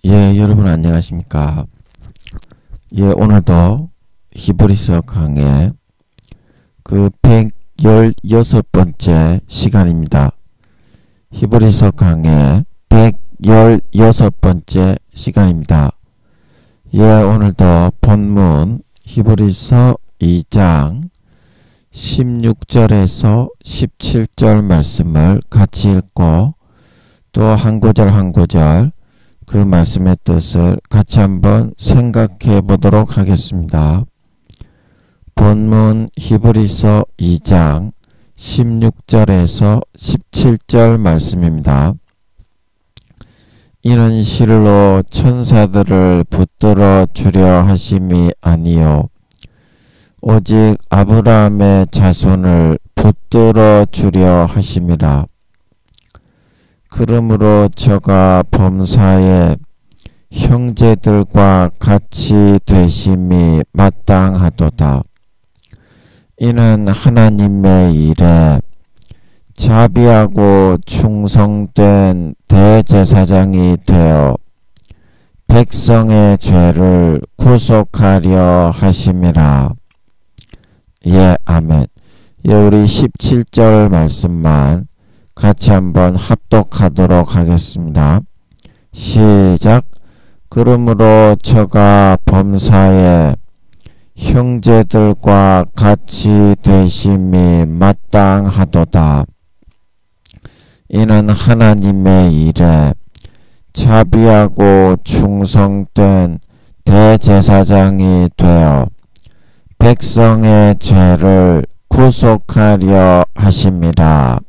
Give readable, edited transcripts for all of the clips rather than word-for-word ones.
여러분 안녕하십니까? 오늘도 히브리서 강의 그 116번째 시간입니다. 히브리서 강의 116번째 시간입니다. 오늘도 본문 히브리서 2장 16절에서 17절 말씀을 같이 읽고 또 한 구절 한 구절 그 말씀의 뜻을 같이 한번 생각해 보도록 하겠습니다. 본문 히브리서 2장 16절에서 17절 말씀입니다. 이는 실로 천사들을 붙들어 주려 하심이 아니요 오직 아브라함의 자손을 붙들어 주려 하심이라. 그러므로 저가 범사에 형제들과 같이 되심이 마땅하도다. 이는 하나님의 일에 자비하고 충성된 대제사장이 되어 백성의 죄를 구속하려 하심이라. 아멘. 우리 17절 말씀만 같이 한번 합독하도록 하겠습니다. 시작. 그러므로 저가 범사에 형제들과 같이 되심이 마땅하도다. 이는 하나님의 일에 자비하고 충성된 대제사장이 되어 백성의 죄를 구속하려 하심이라.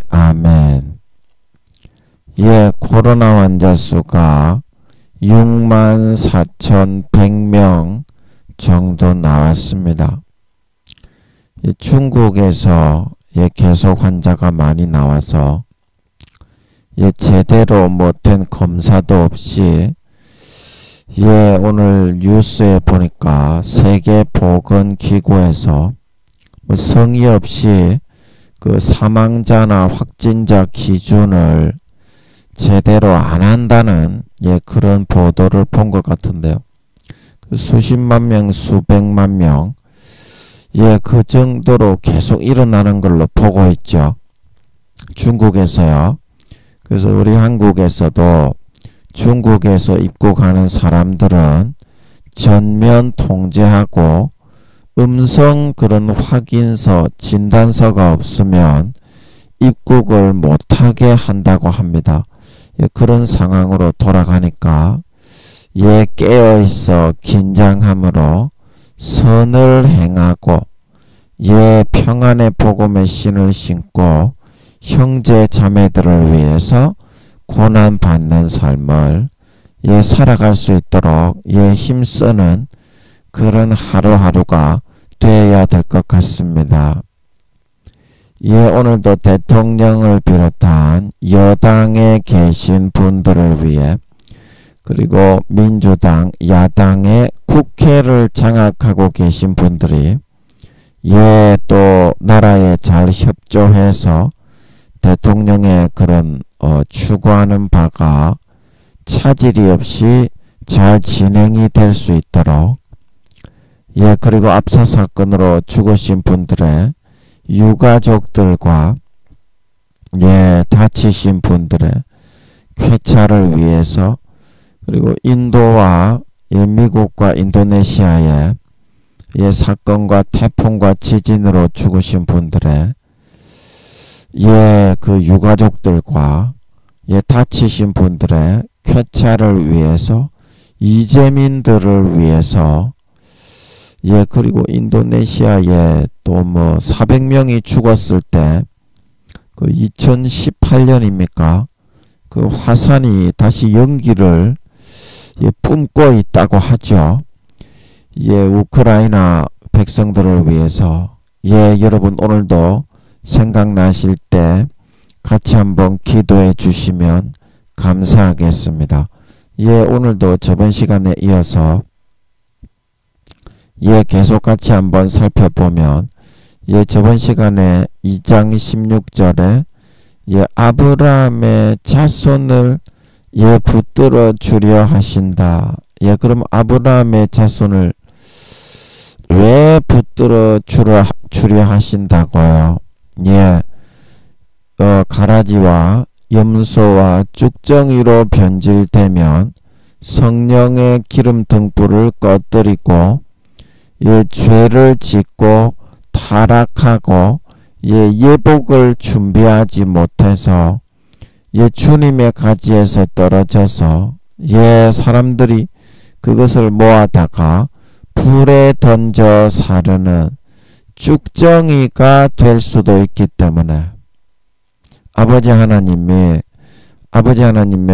아멘. 코로나 환자 수가 64,100명 정도 나왔습니다. 중국에서 계속 환자가 많이 나와서 제대로 못된 검사도 없이 오늘 뉴스에 보니까 세계보건기구에서 성의 없이 그 사망자나 확진자 기준을 제대로 안 한다는 그런 보도를 본 것 같은데요. 수십만 명, 수백만 명, 그 정도로 계속 일어나는 걸로 보고 있죠. 중국에서요. 그래서 우리 한국에서도 중국에서 입국하는 사람들은 전면 통제하고 음성 그런 확인서, 진단서가 없으면 입국을 못하게 한다고 합니다. 그런 상황으로 돌아가니까 깨어있어 긴장함으로 선을 행하고 평안의 복음의 신을 신고 형제 자매들을 위해서 고난받는 삶을 살아갈 수 있도록 힘쓰는 그런 하루하루가 되어야 될 것 같습니다. 오늘도 대통령을 비롯한 여당에 계신 분들을 위해 그리고 민주당, 야당의 국회를 장악하고 계신 분들이 또 나라에 잘 협조해서 대통령의 그런 추구하는 바가 차질이 없이 잘 진행이 될 수 있도록 그리고 압사 사건으로 죽으신 분들의 유가족들과 다치신 분들의 쾌차를 위해서 그리고 인도와 미국과 인도네시아의 사건과 태풍과 지진으로 죽으신 분들의 그 유가족들과 다치신 분들의 쾌차를 위해서 이재민들을 위해서 그리고 인도네시아에 또 400명이 죽었을 때 그 2018년입니까? 그 화산이 다시 연기를 뿜고 있다고 하죠. 우크라이나 백성들을 위해서 여러분 오늘도 생각나실 때 같이 한번 기도해 주시면 감사하겠습니다. 오늘도 저번 시간에 이어서 계속 같이 한번 살펴보면 저번 시간에 2장 16절에 아브라함의 자손을 예, 붙들어 주려 하신다. 예, 그럼 아브라함의 자손을 왜 붙들어 주려 하신다고요? 예, 가라지와 염소와 쭉정이로 변질되면 성령의 기름 등불을 꺼뜨리고 예, 죄를 짓고 타락하고 예, 예복을 준비하지 못해서 예, 주님의 가지에서 떨어져서 예, 사람들이 그것을 모아다가 불에 던져 사르는 쭉정이가 될 수도 있기 때문에 아버지 하나님의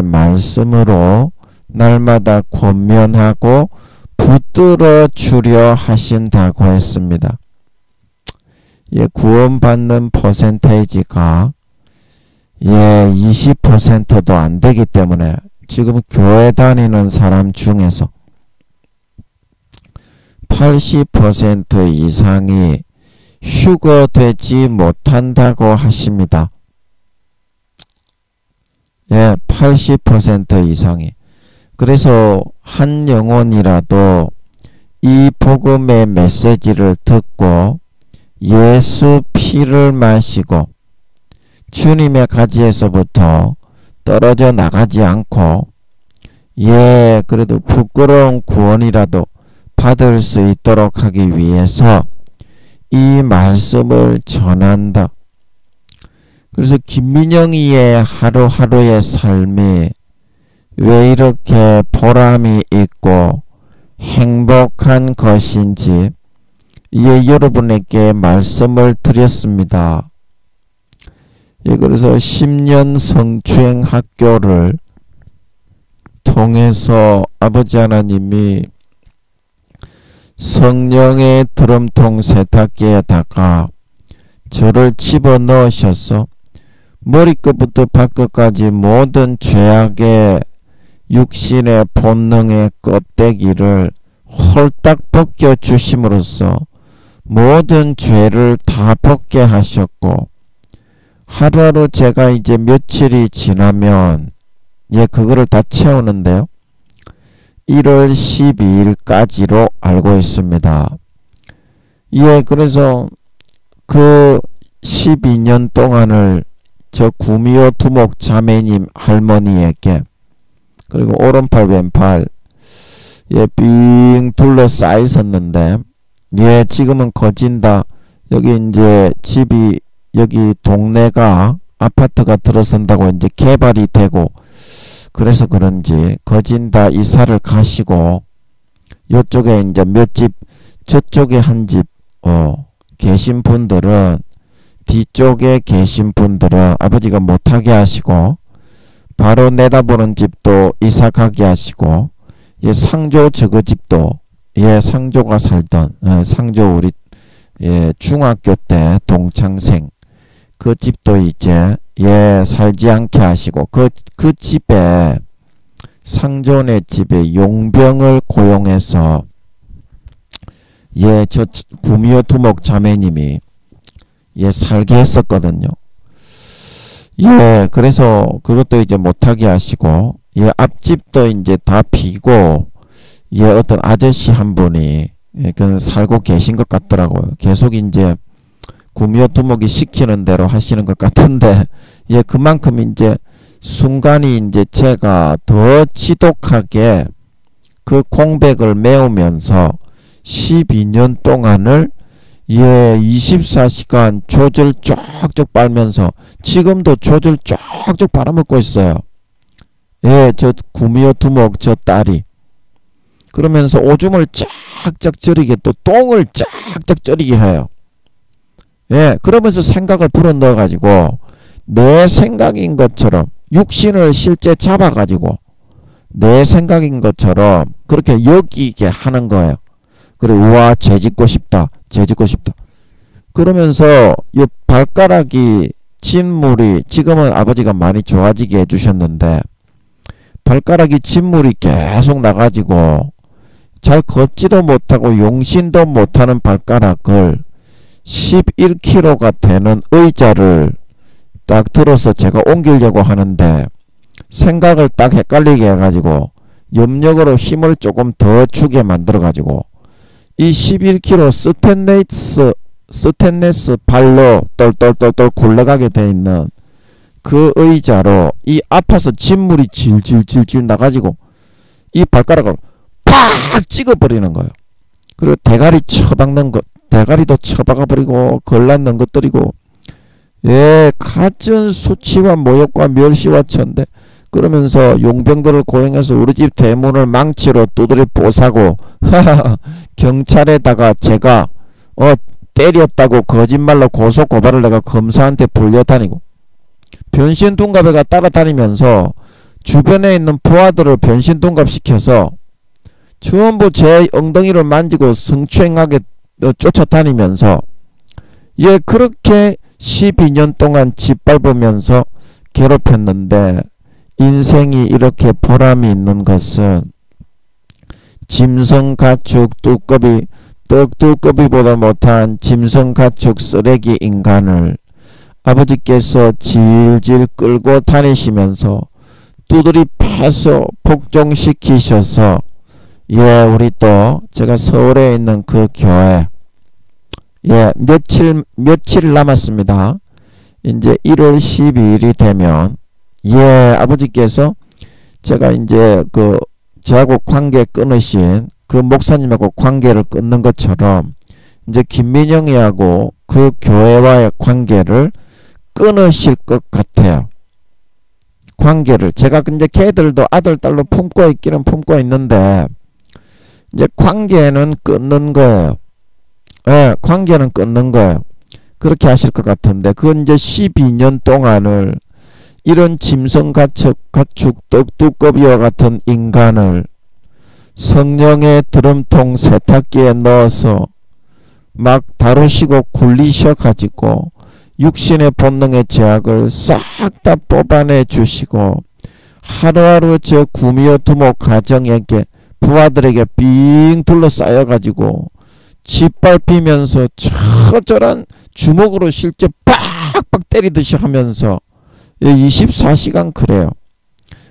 말씀으로 날마다 권면하고 붙들어 주려 하신다고 했습니다. 예, 구원받는 퍼센테이지가 예, 20%도 안 되기 때문에 지금 교회 다니는 사람 중에서 80% 이상이 휴거되지 못한다고 하십니다. 예, 80% 이상이. 그래서 한 영혼이라도 이 복음의 메시지를 듣고 예수 피를 마시고 주님의 가지에서부터 떨어져 나가지 않고 예, 그래도 부끄러운 구원이라도 받을 수 있도록 하기 위해서 이 말씀을 전한다. 그래서 김민영이의 하루하루의 삶이 왜 이렇게 보람이 있고 행복한 것인지 예, 여러분에게 말씀을 드렸습니다. 예, 그래서 10년 성추행 학교를 통해서 아버지 하나님이 성령의 드럼통 세탁기에다가 저를 집어넣으셔서 머리끝부터 발끝까지 모든 죄악의 육신의 본능의 껍데기를 홀딱 벗겨주심으로써 모든 죄를 다 벗게 하셨고 하루하루 제가 이제 며칠이 지나면 예, 그거를 다 채우는데요. 1월 12일까지로 알고 있습니다. 예, 그래서 그 12년 동안을 저 구미호 두목 자매님 할머니에게 그리고 오른팔 왼팔 예, 빙 둘러싸여 있었는데 예, 지금은 거진다. 여기 이제 집이 여기 동네가 아파트가 들어선다고 이제 개발이 되고 그래서 그런지 거진다 이사를 가시고 요쪽에 이제 몇 집 저쪽에 한 집 계신 분들은 뒤쪽에 계신 분들은 아버지가 못하게 하시고 바로 내다보는 집도 이사 가게 하시고 예, 상조 저거 집도 예, 상조가 살던 상조 우리 예, 중학교 때 동창생 그 집도 이제 예, 살지 않게 하시고 그 집에 상조네 집에 용병을 고용해서 예, 저 구미호 두목 자매님이 예, 살게 했었거든요. 예, 그래서 그것도 이제 못하게 하시고 예, 앞집도 이제 다 비고 예, 어떤 아저씨 한 분이 예, 그 살고 계신 것 같더라고요. 계속 이제 구미호 두목이 시키는 대로 하시는 것 같은데 예, 그만큼 이제 순간이 이제 제가 더 지독하게 그 공백을 메우면서 12년 동안을 예, 24시간 조절 쫙쫙 빨면서 지금도 조절 쫙쫙 빨아먹고 있어요. 예, 저 구미호 두목 저 딸이 그러면서 오줌을 쫙쫙 저리게 또 똥을 쫙쫙 저리게 해요. 예, 그러면서 생각을 불어넣어 가지고 내 생각인 것처럼 육신을 실제 잡아 가지고 내 생각인 것처럼 그렇게 여기게 하는 거예요. 그래, 우와, 죄짓고 싶다. 그러면서 이 발가락이 진물이 지금은 아버지가 많이 좋아지게 해주셨는데 발가락이 진물이 계속 나가지고 잘 걷지도 못하고 용신도 못하는 발가락을 11kg가 되는 의자를 딱 들어서 제가 옮기려고 하는데 생각을 딱 헷갈리게 해가지고 염력으로 힘을 조금 더 주게 만들어가지고 이 11kg 스테인레스 발로 똘똘똘똘 굴러가게 돼 있는 그 의자로 이 아파서 진물이 질질질질 나가지고 이 발가락을 팍 찍어버리는 거예요. 그리고 대가리 쳐박는 것, 대가리도 쳐박아버리고 걸lat는 것들이고, 예, 갖은 수치와 모욕과 멸시와 천대. 그러면서 용병들을 고용해서 우리 집 대문을 망치로 두드려 뽀사고 경찰에다가 제가 때렸다고 거짓말로 고소고발을 내가 검사한테 불려다니고, 변신동갑애가 따라다니면서 주변에 있는 부하들을 변신동갑시켜서 전부 제 엉덩이를 만지고 성추행하게 쫓아다니면서, 예, 그렇게 12년 동안 짓밟으면서 괴롭혔는데, 인생이 이렇게 보람이 있는 것은 짐승가축 뚜꺼비, 떡두꺼비보다 못한 짐승가축 쓰레기 인간을 아버지께서 질질 끌고 다니시면서 두드리 패서 복종시키셔서, 예, 우리 또 제가 서울에 있는 그 교회, 예, 며칠 남았습니다. 이제 1월 12일이 되면, 예, 아버지께서 제가 이제 저하고 관계 끊으신 그 목사님하고 관계를 끊는 것처럼 이제 김민영이하고 그 교회와의 관계를 끊으실 것 같아요. 관계를 제가 이제 걔들도 아들 딸로 품고 있기는 품고 있는데, 이제 관계는 끊는 거예요. 예, 관계는 끊는 거예요. 그렇게 하실 것 같은데, 그건 이제 12년 동안을 이런 짐승가축 떡두꺼비와 같은 인간을 성령의 드럼통 세탁기에 넣어서 막 다루시고 굴리셔 가지고 육신의 본능의 제약을 싹 다 뽑아내 주시고, 하루하루 저 구미호 두목 가정에게 부하들에게 빙 둘러싸여 가지고 짓밟히면서 처절한 주먹으로 실제 빡빡 때리듯이 하면서 24시간 그래요.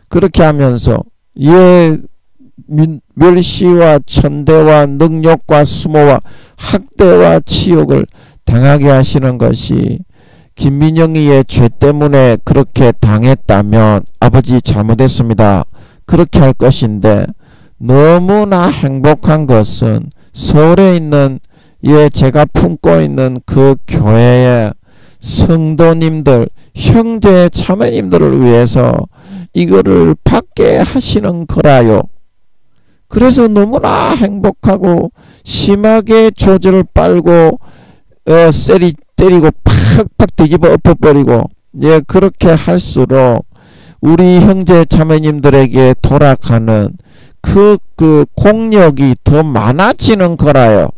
그렇게 하면서, 예, 멸시와 천대와 능욕과 수모와 학대와 치욕을 당하게 하시는 것이 김민영이의 죄 때문에 그렇게 당했다면 아버지 잘못했습니다. 그렇게 할 것인데, 너무나 행복한 것은 서울에 있는, 예, 제가 품고 있는 그 교회의 성도님들, 형제 자매님들을 위해서 이거를 받게 하시는 거라요. 그래서 너무나 행복하고 심하게 조절을 빨고 때리고 팍팍 뒤집어 엎어버리고, 예, 그렇게 할수록 우리 형제 자매님들에게 돌아가는 그 공력이 더 많아지는 거라요.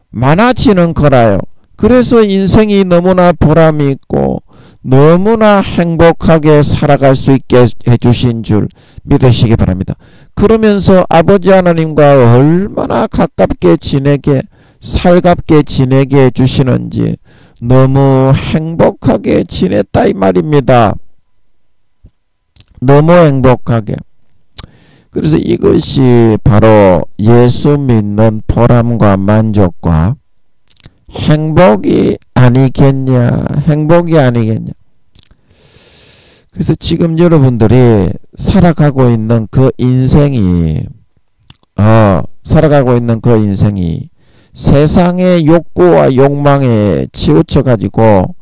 많아지는 거라요. 그래서 인생이 너무나 보람이 있고 너무나 행복하게 살아갈 수 있게 해주신 줄 믿으시기 바랍니다. 그러면서 아버지 하나님과 얼마나 가깝게 지내게, 살갑게 지내게 해주시는지 너무 행복하게 지냈다 이 말입니다. 너무 행복하게. 그래서 이것이 바로 예수 믿는 보람과 만족과 행복이 아니겠냐. 행복이 아니겠냐. 그래서 지금 여러분들이 살아가고 있는 그 인생이 세상의 욕구와 욕망에 치우쳐 가지고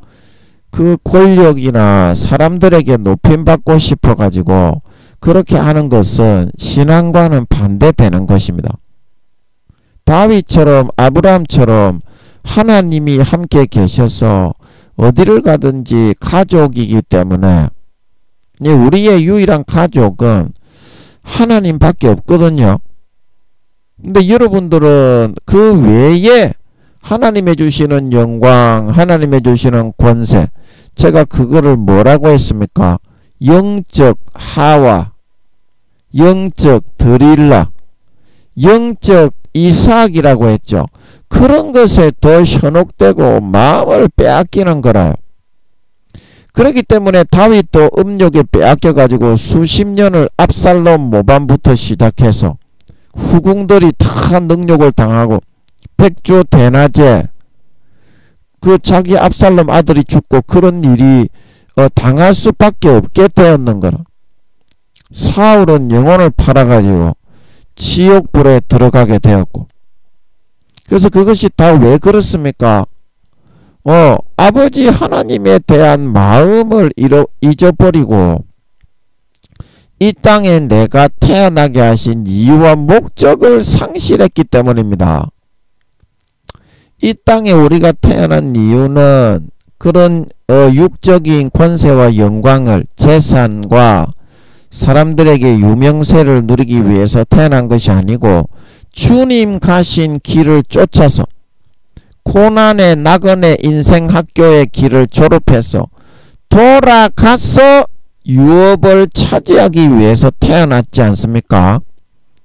그 권력이나 사람들에게 높임받고 싶어 가지고 그렇게 하는 것은 신앙과는 반대되는 것입니다. 다윗처럼, 아브라함처럼 하나님이 함께 계셔서 어디를 가든지 가족이기 때문에, 우리의 유일한 가족은 하나님밖에 없거든요. 근데 여러분들은 그 외에 하나님의 주시는 영광, 하나님의 주시는 권세, 제가 그거를 뭐라고 했습니까? 영적 하와, 영적 드릴라, 영적 이삭이라고 했죠. 그런 것에 더 현혹되고 마음을 빼앗기는 거라요. 그렇기 때문에 다윗도 음욕에 빼앗겨가지고 수십 년을 압살롬 모반부터 시작해서 후궁들이 다 능욕을 당하고 백주 대낮에 그 자기 압살롬 아들이 죽고 그런 일이 당할 수밖에 없게 되었는 거라. 사울은 영혼을 팔아가지고 지옥불에 들어가게 되었고, 그래서 그것이 다 왜 그렇습니까? 아버지 하나님에 대한 마음을 잊어버리고 이 땅에 내가 태어나게 하신 이유와 목적을 상실했기 때문입니다. 이 땅에 우리가 태어난 이유는 그런 육적인 권세와 영광을, 재산과 사람들에게 유명세를 누리기 위해서 태어난 것이 아니고 주님 가신 길을 쫓아서 고난의 나그네 인생 학교의 길을 졸업해서 돌아가서 유업을 차지하기 위해서 태어났지 않습니까?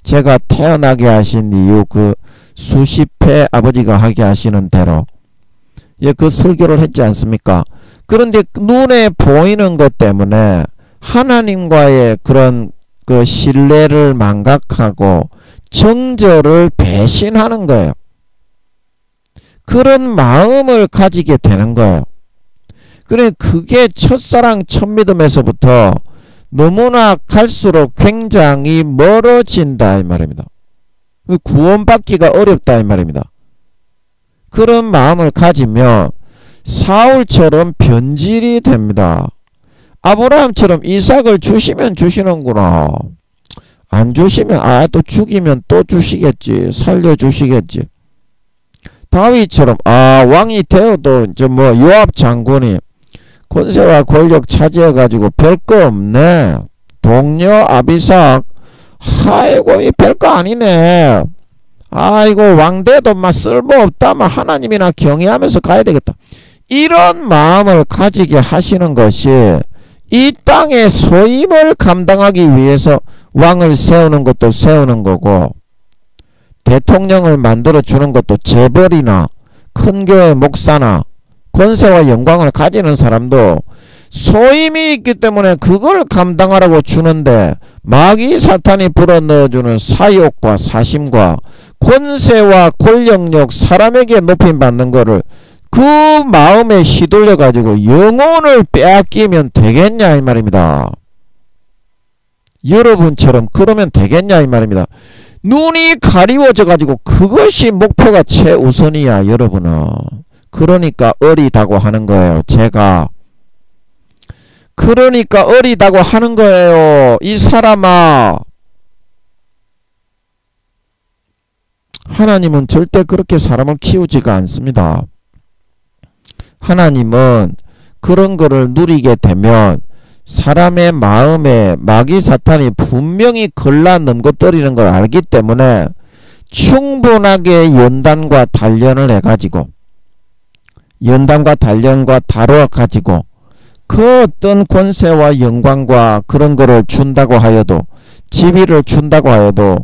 제가 태어나게 하신 이유 그 수십 회 아버지가 하게 하시는 대로 그 설교를 했지 않습니까? 그런데 눈에 보이는 것 때문에 하나님과의 그런 그 신뢰를 망각하고 정절을 배신하는 거예요. 그런 마음을 가지게 되는 거예요. 그래, 그게 첫사랑 첫믿음에서부터 너무나 갈수록 굉장히 멀어진다 이 말입니다. 구원받기가 어렵다 이 말입니다. 그런 마음을 가지면 사울처럼 변질이 됩니다. 아브라함처럼 이삭을 주시면 주시는구나. 안 주시면 또 죽이면 또 주시겠지. 살려주시겠지. 다윗처럼 왕이 되어도 요압 장군이 권세와 권력 차지해가지고 별거 없네. 동료 아비삭 아이고 이 별거 아니네. 아이고 왕대도 막 쓸모없다. 막 하나님이나 경외하면서 가야 되겠다. 이런 마음을 가지게 하시는 것이 이 땅의 소임을 감당하기 위해서 왕을 세우는 것도 세우는 거고, 대통령을 만들어 주는 것도 재벌이나 큰 교회 목사나 권세와 영광을 가지는 사람도 소임이 있기 때문에 그걸 감당하라고 주는데, 마귀 사탄이 불어넣어주는 사욕과 사심과 권세와 권력력, 사람에게 높임 받는 거를 그 마음에 휘둘려 가지고 영혼을 빼앗기면 되겠냐 이 말입니다. 여러분처럼 그러면 되겠냐 이 말입니다. 눈이 가리워져 가지고 그것이 목표가 최우선이야 여러분은. 그러니까 어리다고 하는 거예요. 제가 그러니까 어리다고 하는 거예요. 이 사람아, 하나님은 절대 그렇게 사람을 키우지가 않습니다. 하나님은 그런 거를 누리게 되면 사람의 마음에 마귀 사탄이 분명히 걸라 넘겨뜨리는 걸 알기 때문에 충분하게 연단과 단련을 해가지고, 연단과 단련과 다뤄가지고 그 어떤 권세와 영광과 그런 거를 준다고 하여도, 지위를 준다고 하여도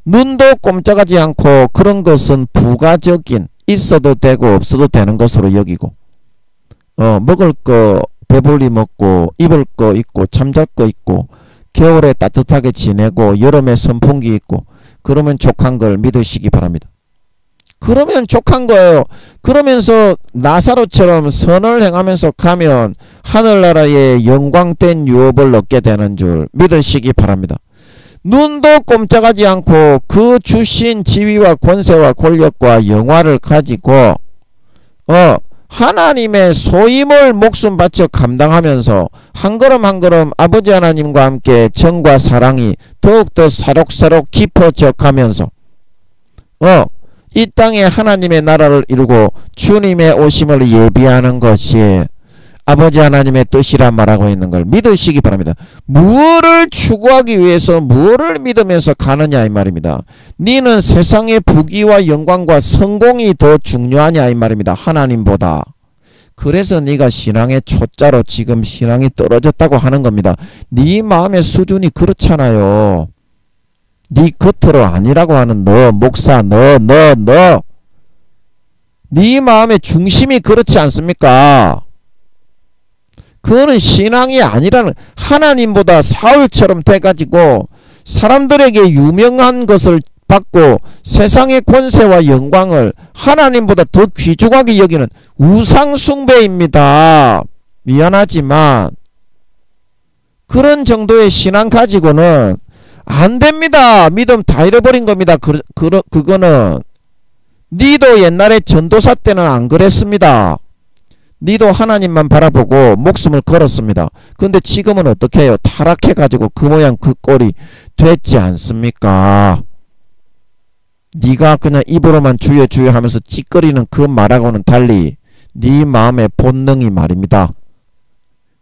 눈도 꼼짝하지 않고 그런 것은 부가적인, 있어도 되고 없어도 되는 것으로 여기고, 먹을 거 배불리 먹고 입을 거 있고 잠잘 거 있고 겨울에 따뜻하게 지내고 여름에 선풍기 있고 그러면 족한 걸 믿으시기 바랍니다. 그러면 족한 거예요. 그러면서 나사로처럼 선을 행하면서 가면 하늘나라의 영광된 유업을 얻게 되는 줄 믿으시기 바랍니다. 눈도 꼼짝하지 않고 그 주신 지위와 권세와 권력과 영화를 가지고 하나님의 소임을 목숨 바쳐 감당하면서 한 걸음 한 걸음 아버지 하나님과 함께 정과 사랑이 더욱더 새록새록 깊어져 가면서 이 땅에 하나님의 나라를 이루고 주님의 오심을 예비하는 것이 아버지 하나님의 뜻이라 말하고 있는 걸 믿으시기 바랍니다. 무엇을 추구하기 위해서 무엇을 믿으면서 가느냐 이 말입니다. 니는 세상의 부귀와 영광과 성공이 더 중요하냐 이 말입니다. 하나님보다. 그래서 네가 신앙의 초짜로 지금 신앙이 떨어졌다고 하는 겁니다. 네 마음의 수준이 그렇잖아요. 네 겉으로 아니라고 하는 너 목사 너 네 마음의 중심이 그렇지 않습니까? 그거는 신앙이 아니라는, 하나님보다 사울처럼 돼가지고 사람들에게 유명한 것을 받고 세상의 권세와 영광을 하나님보다 더 귀중하게 여기는 우상숭배입니다. 미안하지만 그런 정도의 신앙 가지고는 안 됩니다. 믿음 다 잃어버린 겁니다. 그거는 니도 옛날에 전도사 때는 안 그랬습니다. 니도 하나님만 바라보고 목숨을 걸었습니다. 근데 지금은 어떻게 해요? 타락해가지고 그 모양 그 꼴이 됐지 않습니까? 니가 그냥 입으로만 주여 주여 하면서 찌꺼리는 그 말하고는 달리 니 마음의 본능이 말입니다.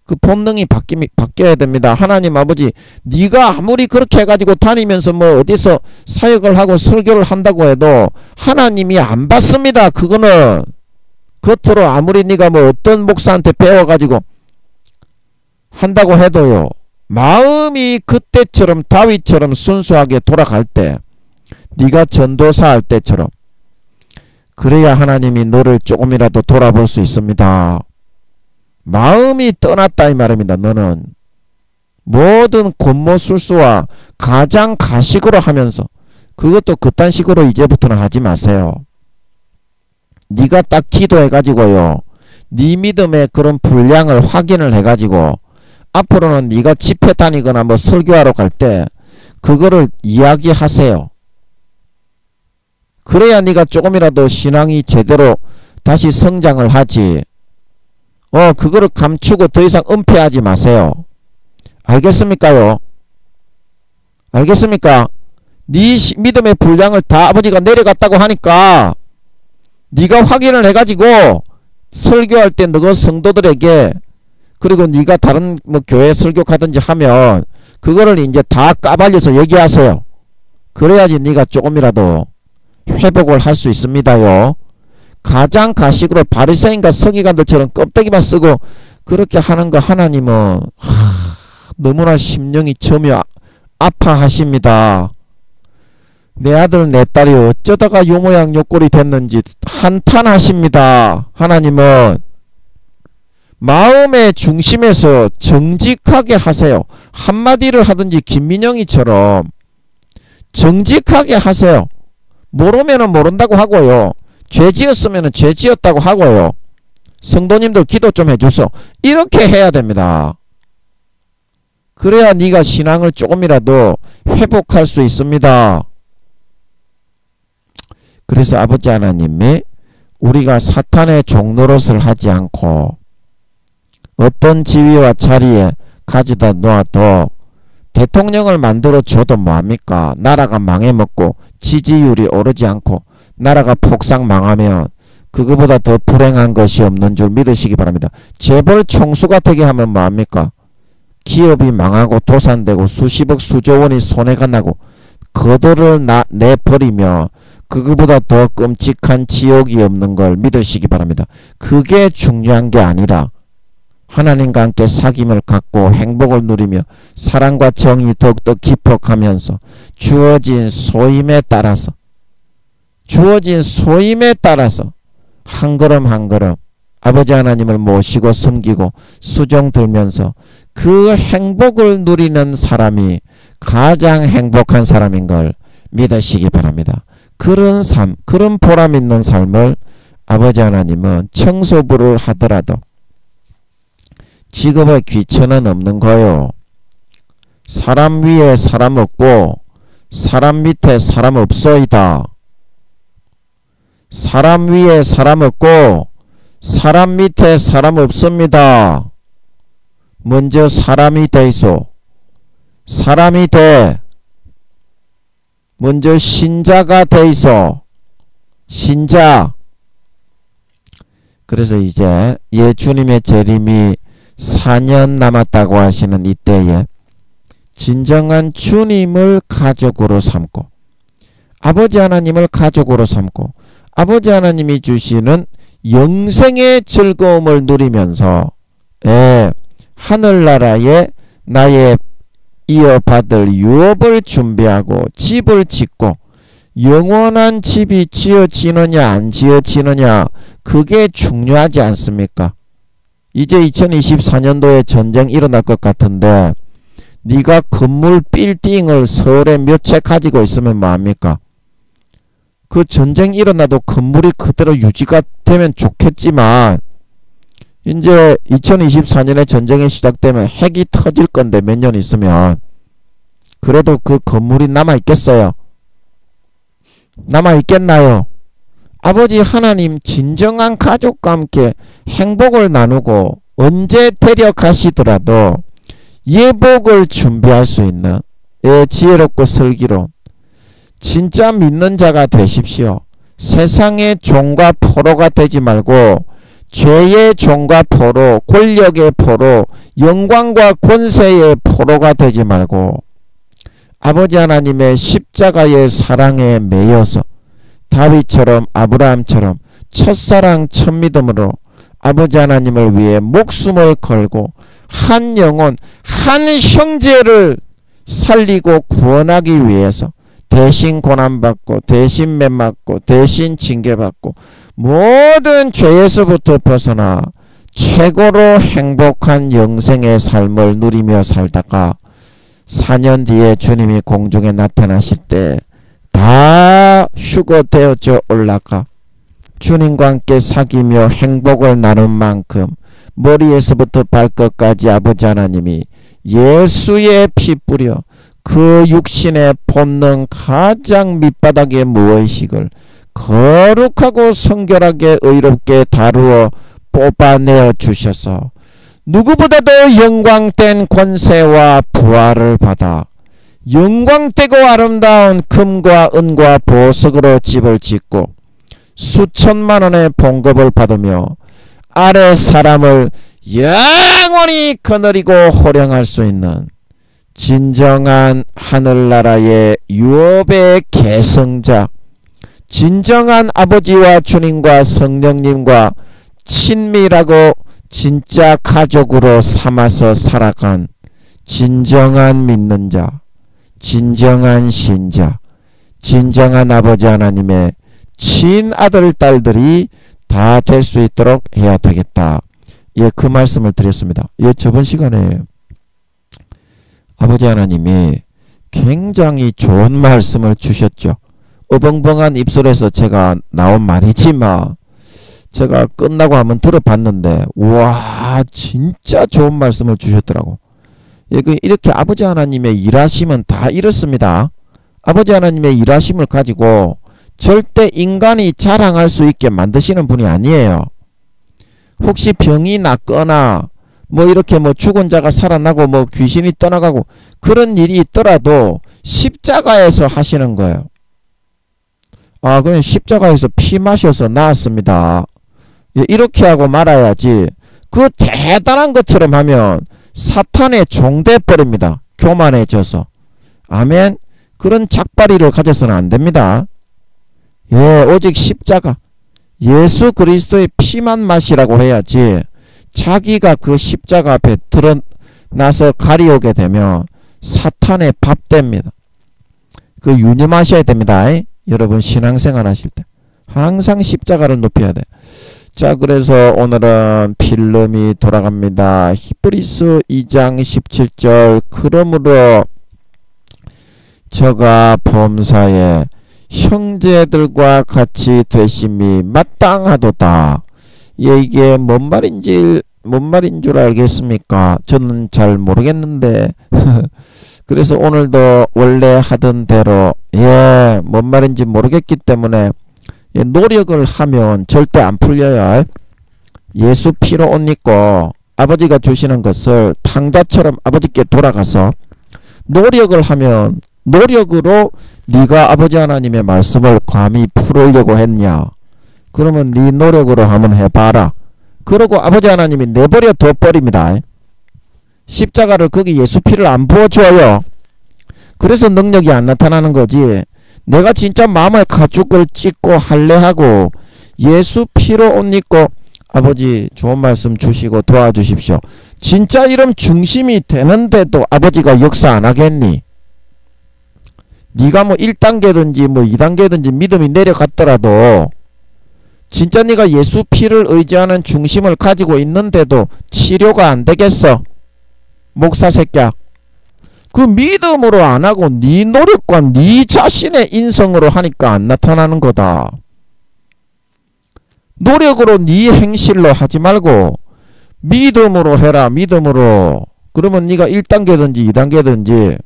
그 본능이 바뀌어야 됩니다. 하나님 아버지, 니가 아무리 그렇게 해가지고 다니면서 뭐 어디서 사역을 하고 설교를 한다고 해도 하나님이 안 받습니다. 그거는 겉으로 아무리 니가 뭐 어떤 목사한테 배워가지고 한다고 해도요, 마음이 그때처럼 다윗처럼 순수하게 돌아갈 때, 니가 전도사 할 때처럼 그래야 하나님이 너를 조금이라도 돌아볼 수 있습니다. 마음이 떠났다 이 말입니다. 너는 모든 곤모술수와 가장 가식으로 하면서, 그것도 그딴 식으로 이제부터는 하지 마세요. 네가 딱 기도해가지고요, 네 믿음의 그런 분량을 확인을 해가지고 앞으로는 네가 집회 다니거나 뭐 설교하러 갈 때 그거를 이야기하세요. 그래야 네가 조금이라도 신앙이 제대로 다시 성장을 하지. 그거를 감추고 더 이상 은폐하지 마세요. 알겠습니까요? 알겠습니까? 네 믿음의 분량을 다 아버지가 내려갔다고 하니까 네가 확인을 해가지고 설교할 때 너가 성도들에게, 그리고 네가 다른 뭐 교회 설교 가든지 하면 그거를 이제 다 까발려서 얘기하세요. 그래야지 네가 조금이라도 회복을 할 수 있습니다요. 가장 가식으로 바리새인과 서기관들처럼 껍데기만 쓰고 그렇게 하는 거 하나님은 너무나 심령이 점여 아파하십니다. 내 아들 내 딸이 어쩌다가 요 모양 요 꼴이 됐는지 한탄하십니다. 하나님은 마음의 중심에서 정직하게 하세요. 한마디를 하든지 김민영이처럼 정직하게 하세요. 모르면은 모른다고 하고요, 죄 지었으면 죄 지었다고 하고요, 성도님들 기도 좀 해주소, 이렇게 해야 됩니다. 그래야 네가 신앙을 조금이라도 회복할 수 있습니다. 그래서 아버지 하나님이 우리가 사탄의 종노릇을 하지 않고 어떤 지위와 자리에 가져다 놓아도 대통령을 만들어 줘도 뭐합니까? 나라가 망해먹고 지지율이 오르지 않고 나라가 폭삭 망하면 그거보다 더 불행한 것이 없는 줄 믿으시기 바랍니다. 재벌 총수가 되게 하면 뭐합니까? 기업이 망하고 도산되고 수십억 수조 원이 손해가 나고 그들을 내버리며 그거보다 더 끔찍한 지옥이 없는 걸 믿으시기 바랍니다. 그게 중요한 게 아니라 하나님과 함께 사귐을 갖고 행복을 누리며 사랑과 정이 더욱더 깊어가면서 주어진 소임에 따라서 한 걸음 한 걸음 아버지 하나님을 모시고 섬기고 수종 들면서 그 행복을 누리는 사람이 가장 행복한 사람인 걸 믿으시기 바랍니다. 그런 삶, 그런 보람 있는 삶을 아버지 하나님은 청소부를 하더라도 직업에 귀천은 없는 거요. 사람 위에 사람 없고 사람 밑에 사람 없소이다. 사람 위에 사람 없고 사람 밑에 사람 없습니다. 먼저 사람이 되이소. 사람이 돼. 먼저 신자가 되이소. 신자. 그래서 이제 주님의 재림이 4년 남았다고 하시는 이때에 진정한 주님을 가족으로 삼고 아버지 하나님을 가족으로 삼고 아버지 하나님이 주시는 영생의 즐거움을 누리면서 하늘나라에 나의 이어받을 유업을 준비하고 집을 짓고 영원한 집이 지어지느냐 안 지어지느냐 그게 중요하지 않습니까? 이제 2024년도에 전쟁 일어날 것 같은데 네가 건물 빌딩을 서울에 몇 채 가지고 있으면 뭐합니까? 그 전쟁 일어나도 건물이 그대로 유지가 되면 좋겠지만 이제 2024년에 전쟁이 시작되면 핵이 터질 건데 몇 년 있으면 그래도 그 건물이 남아있겠어요? 남아있겠나요? 아버지 하나님 진정한 가족과 함께 행복을 나누고 언제 데려가시더라도 예복을 준비할 수 있는 지혜롭고 슬기로운 진짜 믿는 자가 되십시오. 세상의 종과 포로가 되지 말고 죄의 종과 포로, 권력의 포로, 영광과 권세의 포로가 되지 말고 아버지 하나님의 십자가의 사랑에 매여서 다윗처럼 아브라함처럼 첫사랑 첫믿음으로 아버지 하나님을 위해 목숨을 걸고 한 영혼, 한 형제를 살리고 구원하기 위해서 대신 고난받고 대신 매 맞고 대신 징계받고 모든 죄에서부터 벗어나 최고로 행복한 영생의 삶을 누리며 살다가 4년 뒤에 주님이 공중에 나타나실 때 다 휴거되어져 올라가 주님과 함께 사귀며 행복을 나눈 만큼 머리에서부터 발끝까지 아버지 하나님이 예수의 피 뿌려 그 육신의 본능 가장 밑바닥에 무의식을 거룩하고 성결하게 의롭게 다루어 뽑아내어 주셔서 누구보다도 영광된 권세와 부활을 받아 영광되고 아름다운 금과 은과 보석으로 집을 짓고 수천만원의 봉급을 받으며 아래 사람을 영원히 거느리고 호령할 수 있는 진정한 하늘나라의 유업의 계승자, 진정한 아버지와 주님과 성령님과 친밀하고 진짜 가족으로 삼아서 살아간 진정한 믿는 자, 진정한 신자, 진정한 아버지 하나님의 친아들 딸들이 다 될 수 있도록 해야 되겠다. 예, 그 말씀을 드렸습니다. 예, 저번 시간에 아버지 하나님이 굉장히 좋은 말씀을 주셨죠. 어벙벙한 입술에서 제가 나온 말이지만 제가 끝나고 한번 들어봤는데 와 진짜 좋은 말씀을 주셨더라고. 예, 이렇게 아버지 하나님의 일하심은 다 이렇습니다. 아버지 하나님의 일하심을 가지고 절대 인간이 자랑할 수 있게 만드시는 분이 아니에요. 혹시 병이 낫거나 뭐 이렇게 뭐 죽은 자가 살아나고 뭐 귀신이 떠나가고 그런 일이 있더라도 십자가에서 하시는 거예요. 아, 그냥 십자가에서 피 마셔서 나았습니다. 예, 이렇게 하고 말아야지. 그 대단한 것처럼 하면 사탄의 종돼 버립니다. 교만해져서. 아멘. 그런 작발이를 가져서는 안 됩니다. 예, 오직 십자가 예수 그리스도의 피만 마시라고 해야지 자기가 그 십자가 앞에 드러나서 가리오게 되면 사탄의 밥 됩니다. 그 유념하셔야 됩니다. 여러분 신앙생활 하실 때 항상 십자가를 높여야 돼. 자, 그래서 오늘은 필름이 돌아갑니다. 히브리서 2장 17절 그러므로 저가 범사에 형제들과 같이 되심이 마땅하도다. 예, 이게 뭔 말인 줄 알겠습니까? 저는 잘 모르겠는데 그래서 오늘도 원래 하던 대로 뭔 말인지 모르겠기 때문에 노력을 하면 절대 안 풀려요. 예수 피로 옷 입고 아버지가 주시는 것을 탕자처럼 아버지께 돌아가서 노력을 하면 노력으로 네가 아버지 하나님의 말씀을 감히 풀으려고 했냐? 그러면 네 노력으로 한번 해봐라. 그러고 아버지 하나님이 내버려 둬버립니다. 십자가를 거기 예수 피를 안 부어줘요. 그래서 능력이 안 나타나는 거지. 내가 진짜 마음에 가죽을 찢고 할례하고 예수 피로 옷 입고 아버지 좋은 말씀 주시고 도와주십시오. 진짜 이런 중심이 되는데도 아버지가 역사 안 하겠니? 네가 뭐 1단계든지 뭐 2단계든지 믿음이 내려갔더라도 진짜 네가 예수 피를 의지하는 중심을 가지고 있는데도 치료가 안 되겠어? 목사 새끼야. 그 믿음으로 안 하고 네 노력과 네 자신의 인성으로 하니까 안 나타나는 거다. 노력으로 네 행실로 하지 말고 믿음으로 해라. 믿음으로. 그러면 네가 1단계든지 2단계든지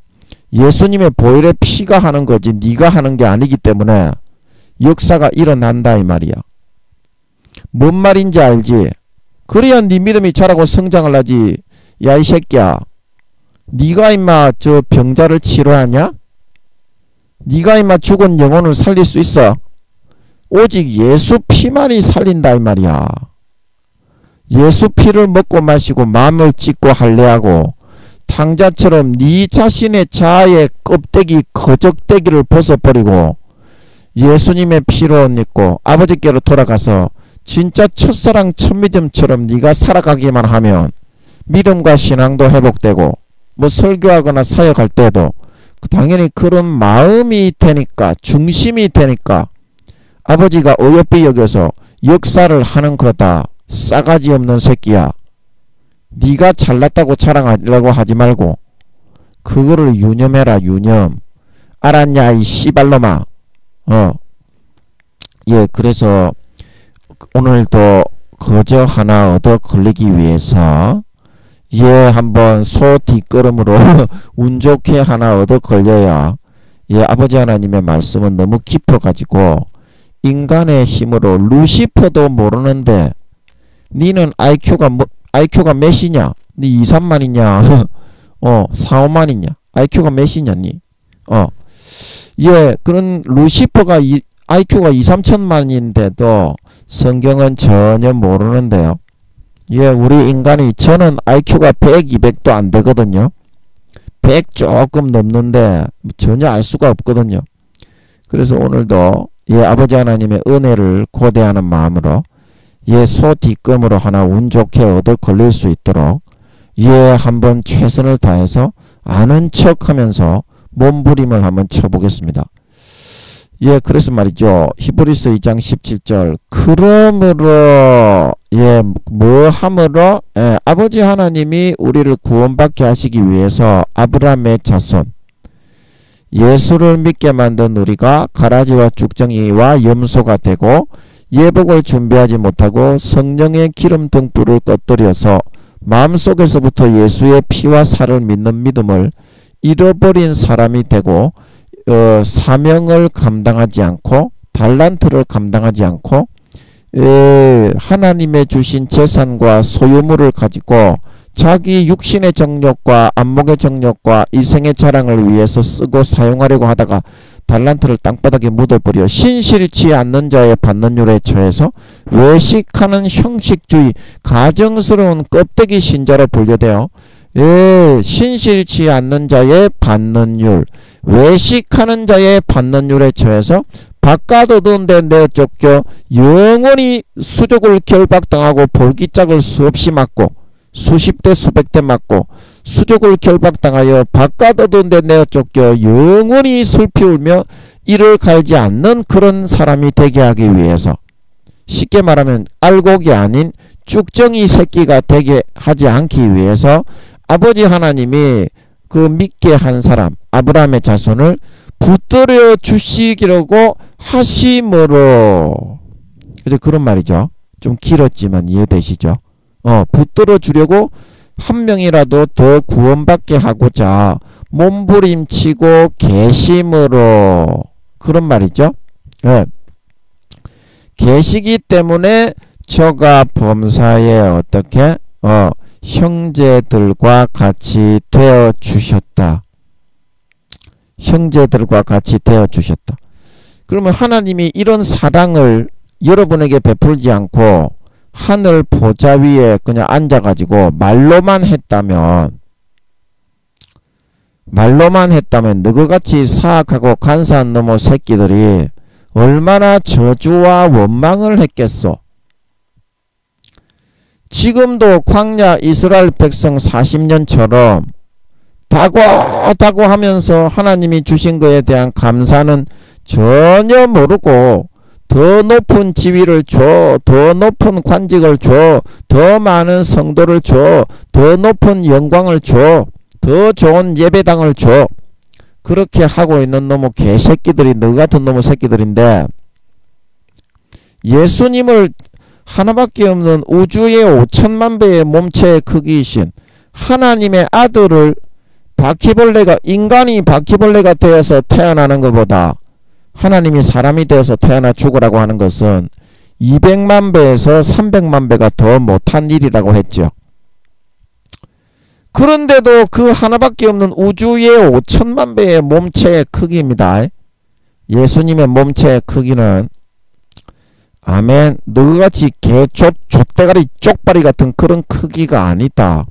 예수님의 보혈의 피가 하는 거지 네가 하는 게 아니기 때문에 역사가 일어난다 이 말이야. 뭔 말인지 알지? 그래야 네 믿음이 자라고 성장을 하지. 야 이 새끼야, 네가 임마 저 병자를 치료하냐? 네가 임마 죽은 영혼을 살릴 수 있어? 오직 예수 피만이 살린다 이 말이야. 예수 피를 먹고 마시고 마음을 찢고 할례하고 탕자처럼 네 자신의 자아의 껍데기 거적대기를 벗어버리고 예수님의 피로 옷 입고 아버지께로 돌아가서 진짜 첫사랑 첫믿음처럼 네가 살아가기만 하면 믿음과 신앙도 회복되고 뭐 설교하거나 사역할 때도 당연히 그런 마음이 되니까 중심이 되니까 아버지가 어여삐 여겨서 역사를 하는 거다. 싸가지 없는 새끼야. 네가 잘났다고 자랑하려고 하지 말고 그거를 유념해라. 유념. 알았냐 이 씨발놈아. 예, 그래서 오늘도 거저 하나 얻어 걸리기 위해서 예, 한번 소 뒷걸음으로 운 좋게 하나 얻어 걸려야 예, 아버지 하나님의 말씀은 너무 깊어가지고 인간의 힘으로 루시퍼도 모르는데 니는 IQ가 몇이냐? 니 2, 3만이냐? 4, 5만이냐? IQ가 몇이냐 니? 예, 그런 루시퍼가 IQ가 2, 3천만인데도 성경은 전혀 모르는데요. 예, 우리 인간이 저는 IQ가 100, 200도 안 되거든요. 100 조금 넘는데 전혀 알 수가 없거든요. 그래서 오늘도 예, 아버지 하나님의 은혜를 고대하는 마음으로 예, 소 뒷검으로 하나 운 좋게 얻어 걸릴 수 있도록 예, 한번 최선을 다해서 아는 척 하면서 몸부림을 한번 쳐보겠습니다. 예, 그래서 말이죠. 히브리서 2장 17절. 그러므로, 예, 뭐 함으로, 예, 아버지 하나님이 우리를 구원받게 하시기 위해서 아브라함의 자손, 예수를 믿게 만든 우리가 가라지와 쭉정이와 염소가 되고 예복을 준비하지 못하고 성령의 기름 등불을 꺼뜨려서 마음속에서부터 예수의 피와 살을 믿는 믿음을 잃어버린 사람이 되고 사명을 감당하지 않고 달란트를 감당하지 않고 하나님의 주신 재산과 소유물을 가지고 자기 육신의 정욕과 안목의 정욕과 이생의 자랑을 위해서 쓰고 사용하려고 하다가 달란트를 땅바닥에 묻어버려 신실치 않는 자의 받는율에 처해서 외식하는 형식주의 가정스러운 껍데기 신자로 분류되어 예, 신실치 않는 자의 받는율, 외식하는 자의 받는율에 처해서 바깥 어두운 데 내쫓겨 영원히 수족을 결박당하고 볼기짝을 수없이 맞고 수십 대 수백 대 맞고 수족을 결박당하여 바깥 어두운 데 내쫓겨 영원히 슬피 울며 이를 갈지 않는 그런 사람이 되게 하기 위해서 쉽게 말하면 알곡이 아닌 쭉정이 새끼가 되게 하지 않기 위해서 아버지 하나님이 그 믿게 한 사람 아브라함의 자손을 붙들어 주시기라고 하심으로 그래서 그런 말이죠. 좀 길었지만 이해되시죠? 붙들어 주려고 한 명이라도 더 구원받게 하고자 몸부림치고 계심으로 그런 말이죠. 네. 계시기 때문에 저가 범사에 어떻게 형제들과 같이 되어 주셨다. 형제들과 같이 되어 주셨다. 그러면 하나님이 이런 사랑을 여러분에게 베풀지 않고 하늘 보좌 위에 그냥 앉아가지고 말로만 했다면 너희같이 사악하고 간사한 놈의 새끼들이 얼마나 저주와 원망을 했겠소. 지금도 광야 이스라엘 백성 40년처럼 다고 하면서 하나님이 주신 것에 대한 감사는 전혀 모르고 더 높은 지위를 줘, 더 높은 관직을 줘, 더 많은 성도를 줘, 더 높은 영광을 줘, 더 좋은 예배당을 줘. 그렇게 하고 있는 놈의 개새끼들이 너 같은 놈의 새끼들인데, 예수님을 하나밖에 없는 우주의 5천만 배의 몸체의 크기이신 하나님의 아들을 인간이 바퀴벌레가 되어서 태어나는 것보다 하나님이 사람이 되어서 태어나 죽으라고 하는 것은 200만 배에서 300만 배가 더 못한 일이라고 했죠. 그런데도 그 하나밖에 없는 우주의 5천만 배의 몸체의 크기입니다. 예수님의 몸체의 크기는 아멘, 너같이 족대가리 쪽발이 같은 그런 크기가 아니다.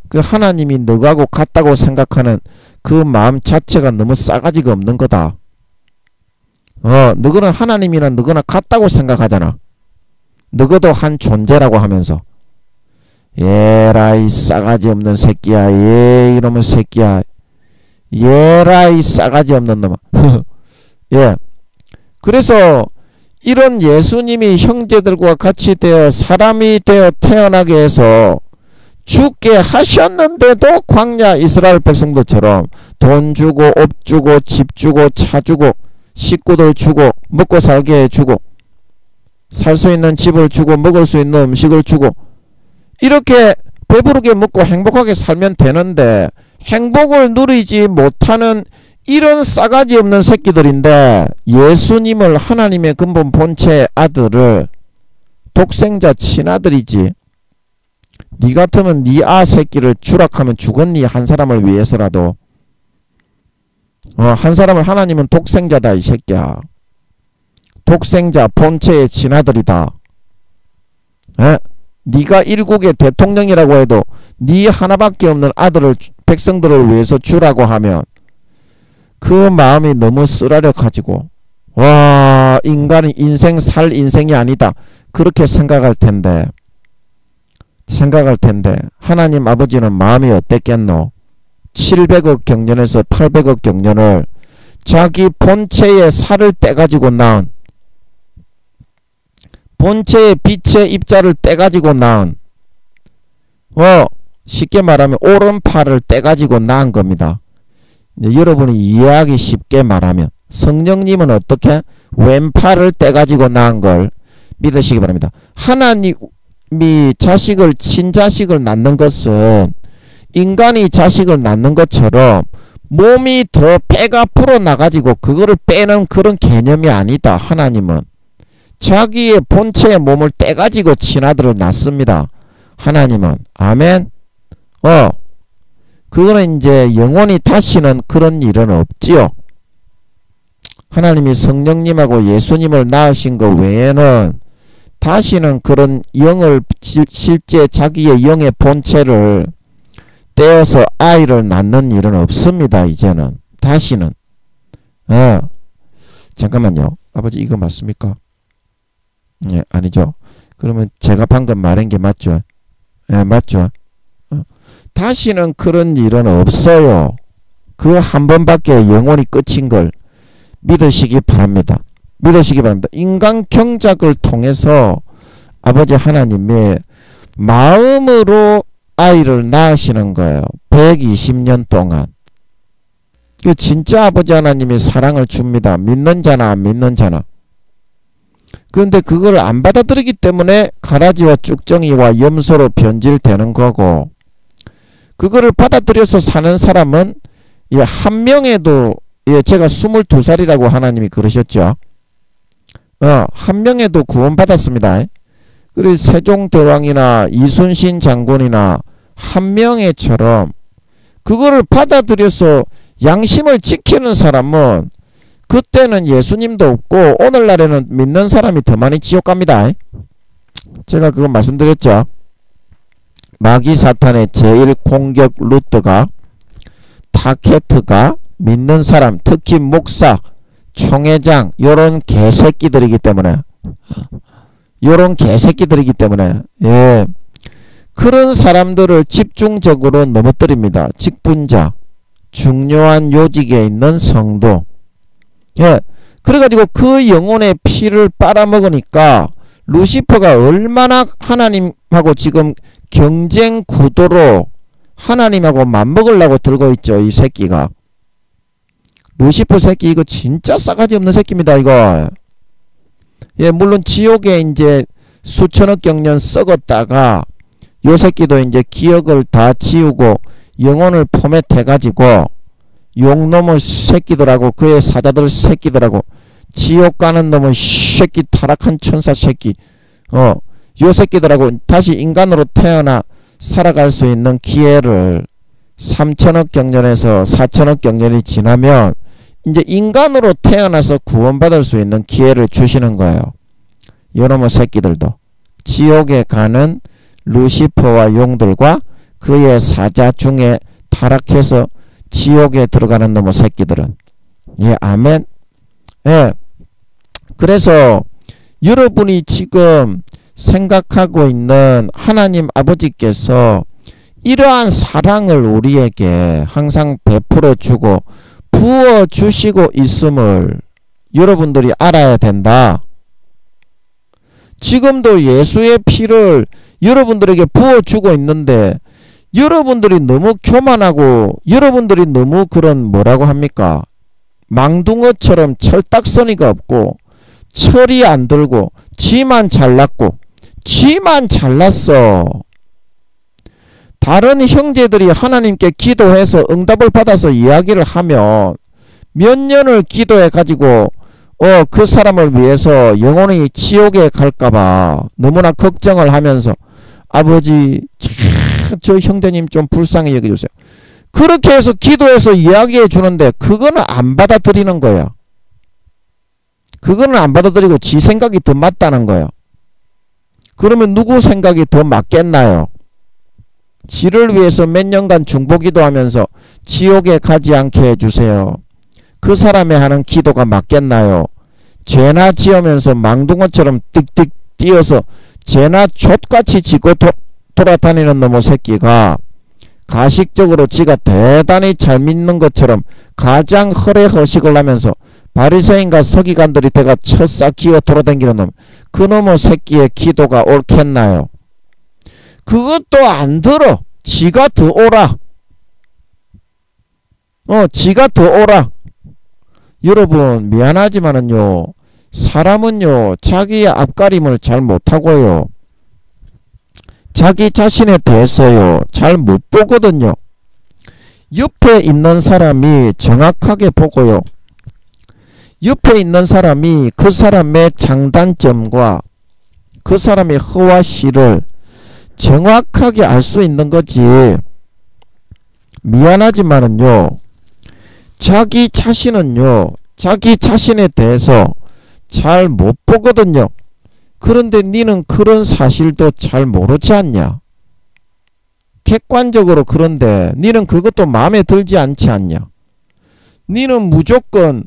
그 하나님이 너하고 같다고 생각하는 그 마음 자체가 너무 싸가지가 없는 거다. 너거는 하나님이랑 너거나 같다고 생각하잖아. 너거도 한 존재라고 하면서. 예라이 싸가지 없는 새끼야. 예, 이놈의 새끼야. 예라이 싸가지 없는 놈아. 예. 그래서 이런 예수님이 형제들과 같이 되어 사람이 되어 태어나게 해서 죽게 하셨는데도 광야 이스라엘 백성들처럼 돈 주고 옷 주고 집 주고 차 주고 식구들 주고 먹고 살게 해주고 살 수 있는 집을 주고 먹을 수 있는 음식을 주고 이렇게 배부르게 먹고 행복하게 살면 되는데 행복을 누리지 못하는 이런 싸가지 없는 새끼들인데, 예수님을 하나님의 근본 본체의 아들을 독생자 친아들이지, 니 같으면 니 새끼를 추락하면 죽었니? 한 사람을 위해서라도. 한 사람을 하나님은 독생자다 이 새끼야. 독생자 본체의 친아들이다. 니가 일국의 대통령이라고 해도 니 하나밖에 없는 아들을 백성들을 위해서 주라고 하면 그 마음이 너무 쓰라려 가지고 와, 인간이 인생 살 인생이 아니다 그렇게 생각할 텐데 하나님 아버지는 마음이 어땠겠노? 700억 경년에서 800억 경년을 자기 본체의 살을 떼가지고 낳은, 본체의 빛의 입자를 떼가지고 낳은, 쉽게 말하면 오른팔을 떼가지고 낳은 겁니다. 여러분이 이해하기 쉽게 말하면 성령님은 어떻게 왼팔을 떼가지고 낳은 걸 믿으시기 바랍니다. 하나님이 친자식을 낳는 것은 인간이 자식을 낳는 것처럼 몸이 더 배가 불어나가지고 그거를 빼는 그런 개념이 아니다. 하나님은 자기의 본체의 몸을 떼가지고 친아들을 낳습니다. 하나님은. 아멘. 그거는 이제 영원히 다시는 그런 일은 없지요. 하나님이 성령님하고 예수님을 낳으신 것 외에는 다시는 그런 영을 실제 자기의 영의 본체를 떼어서 아이를 낳는 일은 없습니다. 이제는 다시는. 잠깐만요. 아버지 이거 맞습니까? 예, 아니죠. 그러면 제가 방금 말한 게 맞죠? 예, 맞죠. 다시는 그런 일은 없어요. 그 한 번밖에 영원히 끝인 걸 믿으시기 바랍니다. 믿으시기 바랍니다. 인간 경작을 통해서 아버지 하나님의 마음으로 아이를 낳으시는 거예요. 120년 동안. 그 진짜 아버지 하나님이 사랑을 줍니다. 믿는 자나 안 믿는 자나. 그런데 그걸 안 받아들이기 때문에 가라지와 쭉정이와 염소로 변질되는 거고, 그거를 받아들여서 사는 사람은 한 명에도 제가 22살이라고 하나님이 그러셨죠. 한 명에도 구원받았습니다. 그리고 세종대왕이나 이순신 장군이나 한 명에처럼 그거를 받아들여서 양심을 지키는 사람은 그때는 예수님도 없고 오늘날에는 믿는 사람이 더 많이 지옥 갑니다. 제가 그거 말씀드렸죠. 마귀 사탄의 제일 공격 루트가 타켓트가 믿는 사람, 특히 목사, 총회장 요런 개새끼들이기 때문에 예, 그런 사람들을 집중적으로 넘어뜨립니다. 직분자, 중요한 요직에 있는 성도. 예, 그래가지고 그 영혼의 피를 빨아먹으니까 루시퍼가 얼마나 하나님하고 지금 경쟁 구도로 하나님하고 맞먹으려고 들고 있죠. 이 새끼가. 루시퍼 새끼 이거 진짜 싸가지 없는 새끼입니다. 이거. 예, 물론 지옥에 이제 수천억 경년 썩었다가 요 새끼도 이제 기억을 다 지우고 영혼을 포맷해가지고 용놈의 새끼들하고 그의 사자들 새끼들하고 지옥 가는 놈의 새끼 타락한 천사 새끼 요 새끼들하고 다시 인간으로 태어나 살아갈 수 있는 기회를 3천억 경년에서 4천억 경년이 지나면 이제 인간으로 태어나서 구원받을 수 있는 기회를 주시는 거예요. 요놈의 새끼들도 지옥에 가는 루시퍼와 용들과 그의 사자 중에 타락해서 지옥에 들어가는 놈의 새끼들은. 예, 아멘. 예. 그래서 여러분이 지금 생각하고 있는 하나님 아버지께서 이러한 사랑을 우리에게 항상 베풀어 주고 부어 주시고 있음을 여러분들이 알아야 된다. 지금도 예수의 피를 여러분들에게 부어 주고 있는데 여러분들이 너무 교만하고 여러분들이 너무 그런 뭐라고 합니까? 망둥어처럼 철딱서니가 없고 철이 안 들고 지만 잘났고 지만 잘났어. 다른 형제들이 하나님께 기도해서 응답을 받아서 이야기를 하면 몇 년을 기도해 가지고 그 사람을 위해서 영혼이 지옥에 갈까봐 너무나 걱정을 하면서 아버지 저 형제님 좀 불쌍히 여겨주세요. 그렇게 해서 기도해서 이야기해 주는데 그거는 안 받아들이는 거예요. 그거는 안 받아들이고 지 생각이 더 맞다는 거예요. 그러면 누구 생각이 더 맞겠나요? 지를 위해서 몇 년간 중보기도 하면서 지옥에 가지 않게 해주세요. 그 사람이 하는 기도가 맞겠나요? 죄나 지으면서 망둥어처럼 띡띡 뛰어서 죄나 촛같이 지고 돌아다니는 놈의 새끼가 가식적으로 지가 대단히 잘 믿는 것처럼 가장 허례허식을 하면서 바리새인과 서기관들이 대가 첫싹 기어 돌아다니는 놈, 그 놈의 새끼의 기도가 옳겠나요? 그것도 안 들어. 지가 더 오라. 지가 더 오라. 여러분 미안하지만은요, 사람은요 자기의 앞가림을 잘 못하고요, 자기 자신에 대해서요 잘 못 보거든요. 옆에 있는 사람이 정확하게 보고요, 옆에 있는 사람이 그 사람의 장단점과 그 사람의 허와 실을 정확하게 알 수 있는 거지. 미안하지만은요, 자기 자신은요 자기 자신에 대해서 잘 못 보거든요. 그런데 니는 그런 사실도 잘 모르지 않냐? 객관적으로. 그런데 니는 그것도 마음에 들지 않지 않냐? 니는 무조건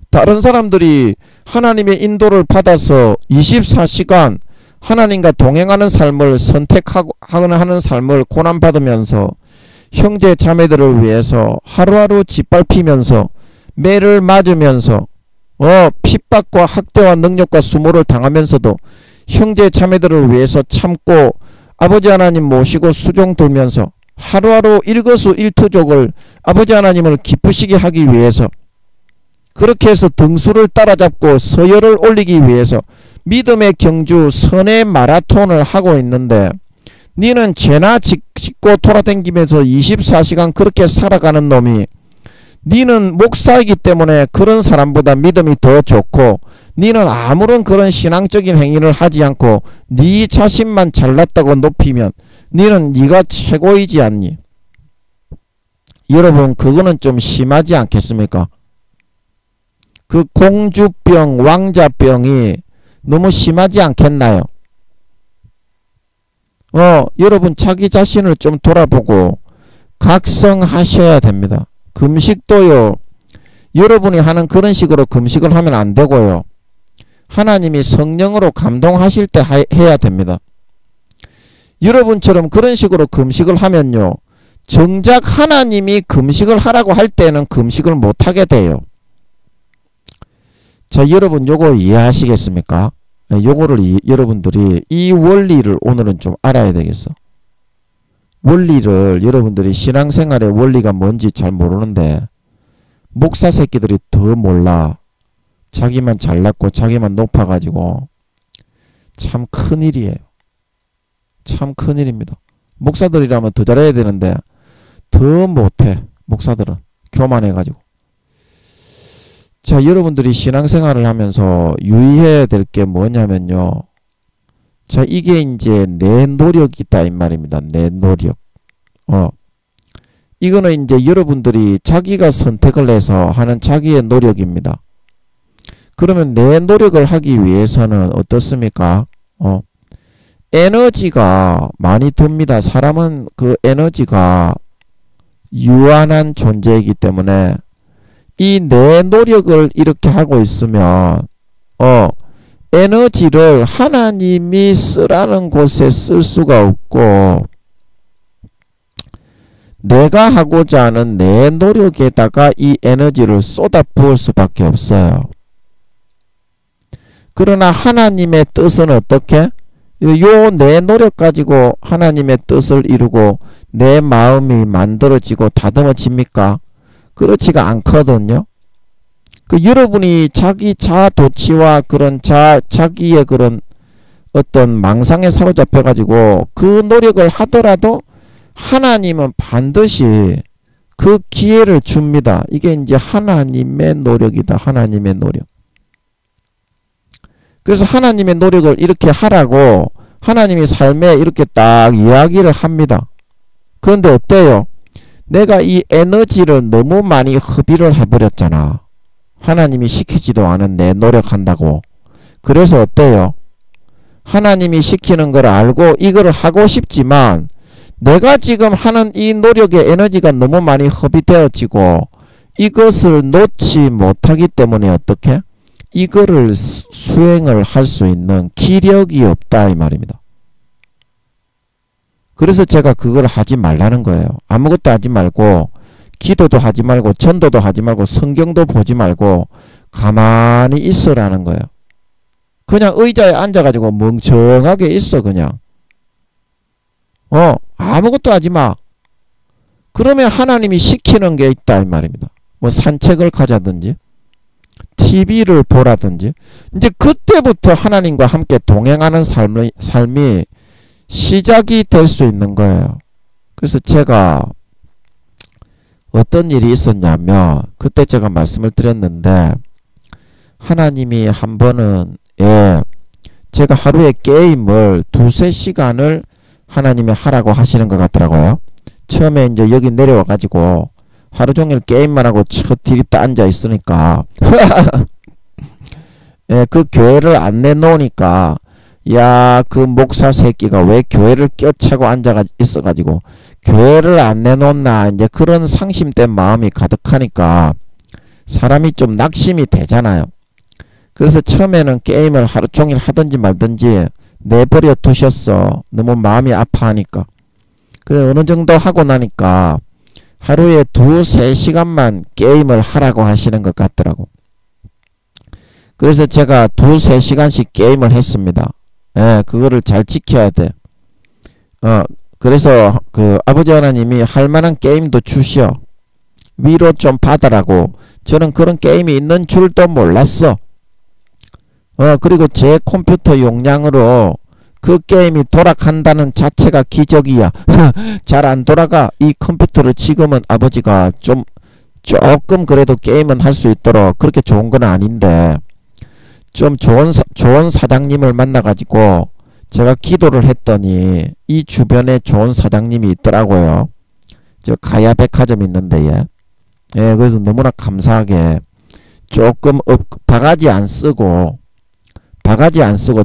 다른 사람들이 하나님의 인도를 받아서 24시간 하나님과 동행하는 삶을 선택하고 하는 삶을 고난받으면서 형제 자매들을 위해서 하루하루 짓밟히면서 매를 맞으면서 핍박과 학대와 능력과 수모를 당하면서도 형제 자매들을 위해서 참고 아버지 하나님 모시고 수종 들면서 하루하루 일거수일투족을 아버지 하나님을 기쁘시게 하기 위해서, 그렇게 해서 등수를 따라잡고 서열을 올리기 위해서 믿음의 경주 선의 마라톤을 하고 있는데, 니는 죄나 짓고 돌아다니면서 24시간 그렇게 살아가는 놈이, 니는 목사이기 때문에 그런 사람보다 믿음이 더 좋고 니는 아무런 그런 신앙적인 행위를 하지 않고 니 자신만 잘났다고 높이면 니는 니가 최고이지 않니? 여러분 그거는 좀 심하지 않겠습니까? 그 공주병 왕자병이 너무 심하지 않겠나요? 여러분 자기 자신을 좀 돌아보고 각성하셔야 됩니다. 금식도요, 여러분이 하는 그런 식으로 금식을 하면 안 되고요, 하나님이 성령으로 감동하실 때 해야 됩니다. 여러분처럼 그런 식으로 금식을 하면요, 정작 하나님이 금식을 하라고 할 때는 금식을 못하게 돼요. 자, 여러분 요거 이해하시겠습니까? 네, 요거를 여러분들이 이 원리를 오늘은 좀 알아야 되겠어. 원리를 여러분들이 신앙생활의 원리가 뭔지 잘 모르는데 목사 새끼들이 더 몰라. 자기만 잘났고 자기만 높아가지고 참 큰일이에요. 참 큰일입니다. 목사들이라면 더 잘해야 되는데 더 못해. 목사들은 교만해가지고. 자, 여러분들이 신앙생활을 하면서 유의해야 될 게 뭐냐면요. 자, 이게 이제 내 노력이다 이 말입니다. 내 노력. 이거는 이제 여러분들이 자기가 선택을 해서 하는 자기의 노력입니다. 그러면 내 노력을 하기 위해서는 어떻습니까? 에너지가 많이 듭니다. 사람은 그 에너지가 유한한 존재이기 때문에 이 내 노력을 이렇게 하고 있으면 에너지를 하나님이 쓰라는 곳에 쓸 수가 없고 내가 하고자 하는 내 노력에다가 이 에너지를 쏟아 부을 수밖에 없어요. 그러나 하나님의 뜻은 어떻게? 요 내 노력 가지고 하나님의 뜻을 이루고 내 마음이 만들어지고 다듬어집니까? 그렇지가 않거든요. 그 여러분이 자기 자아도취와 그런 자기의 그런 어떤 망상에 사로잡혀 가지고 그 노력을 하더라도 하나님은 반드시 그 기회를 줍니다. 이게 이제 하나님의 노력이다. 하나님의 노력. 그래서 하나님의 노력을 이렇게 하라고 하나님이 삶에 이렇게 딱 이야기를 합니다. 그런데 어때요? 내가 이 에너지를 너무 많이 허비를 해버렸잖아. 하나님이 시키지도 않은 내 노력한다고. 그래서 어때요? 하나님이 시키는 걸 알고 이걸 하고 싶지만 내가 지금 하는 이 노력의 에너지가 너무 많이 허비되어지고 이것을 놓지 못하기 때문에 어떻게? 이거를 수행을 할 수 있는 기력이 없다 이 말입니다. 그래서 제가 그걸 하지 말라는 거예요. 아무것도 하지 말고 기도도 하지 말고 전도도 하지 말고 성경도 보지 말고 가만히 있으라는 거예요. 그냥 의자에 앉아가지고 멍청하게 있어 그냥. 아무것도 하지 마. 그러면 하나님이 시키는 게 있다 이 말입니다. 뭐 산책을 가자든지 TV를 보라든지 이제 그때부터 하나님과 함께 동행하는 삶이 시작이 될 수 있는 거예요. 그래서 제가 어떤 일이 있었냐면 그때 제가 말씀을 드렸는데 하나님이 한 번은 제가 하루에 게임을 2-3시간을 하나님이 하라고 하시는 것 같더라고요. 처음에 이제 여기 내려와 가지고 하루 종일 게임만 하고 디립다 앉아 있으니까 그 교회를 안 내놓으니까 야, 그 목사 새끼가 왜 교회를 껴차고 앉아 있어가지고 교회를 안 내놓나 이제 그런 상심된 마음이 가득하니까 사람이 좀 낙심이 되잖아요. 그래서 처음에는 게임을 하루 종일 하든지 말든지 내버려 두셨어. 너무 마음이 아파하니까. 그래 어느 정도 하고 나니까 하루에 2-3시간만 게임을 하라고 하시는 것 같더라고. 그래서 제가 2-3시간씩 게임을 했습니다. 그거를 잘 지켜야 돼. 그래서 그 아버지 하나님이 할 만한 게임도 주시오. 위로 좀 받으라고. 저는 그런 게임이 있는 줄도 몰랐어. 그리고 제 컴퓨터 용량으로 그 게임이 돌아간다는 자체가 기적이야. 잘 안 돌아가. 이 컴퓨터를 지금은 아버지가 조금 그래도 게임은 할 수 있도록 그렇게 좋은 건 아닌데 좀 좋은 사장님을 만나가지고 제가 기도를 했더니 이 주변에 좋은 사장님이 있더라고요. 저 가야 백화점 있는데 그래서 너무나 감사하게 조금 바가지 안 쓰고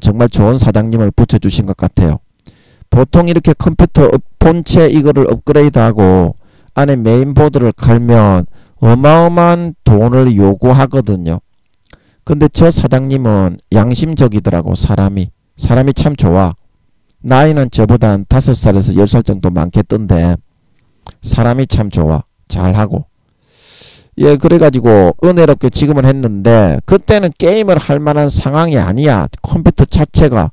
정말 좋은 사장님을 붙여주신 것 같아요. 보통 이렇게 컴퓨터 본체 이거를 업그레이드하고 안에 메인보드를 갈면 어마어마한 돈을 요구하거든요. 근데 저 사장님은 양심적이더라고. 사람이 참 좋아. 나이는 저보다 한 5살에서 10살 정도 많겠던데 사람이 참 좋아. 잘하고 예, 그래가지고 은혜롭게 지금은 했는데 그때는 게임을 할 만한 상황이 아니야. 컴퓨터 자체가.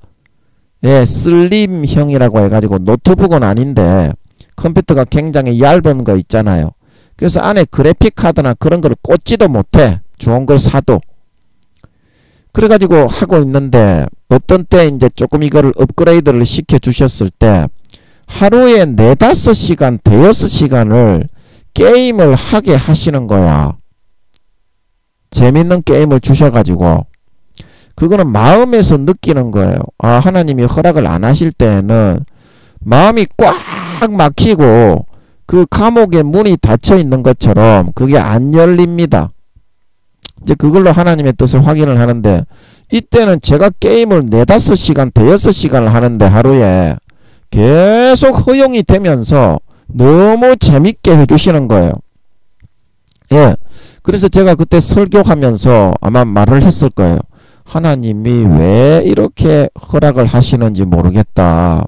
예, 슬림형이라고 해가지고 노트북은 아닌데 컴퓨터가 굉장히 얇은 거 있잖아요. 그래서 안에 그래픽 카드나 그런 걸 꽂지도 못해. 좋은 걸 사도. 그래가지고 하고 있는데 어떤 때 이제 조금 이거를 업그레이드를 시켜 주셨을 때 하루에 4-5시간, 5시간을 게임을 하게 하시는 거야. 재밌는 게임을 주셔가지고 그거는 마음에서 느끼는 거예요. 아, 하나님이 허락을 안 하실 때에는 마음이 꽉 막히고 그 감옥의 문이 닫혀 있는 것처럼 그게 안 열립니다. 이제 그걸로 하나님의 뜻을 확인을 하는데 이때는 제가 게임을 4-5시간, 5시간을 하는데 하루에 계속 허용이 되면서 너무 재밌게 해주시는 거예요. 예. 그래서 제가 그때 설교하면서 아마 말을 했을 거예요. 하나님이 왜 이렇게 허락을 하시는지 모르겠다.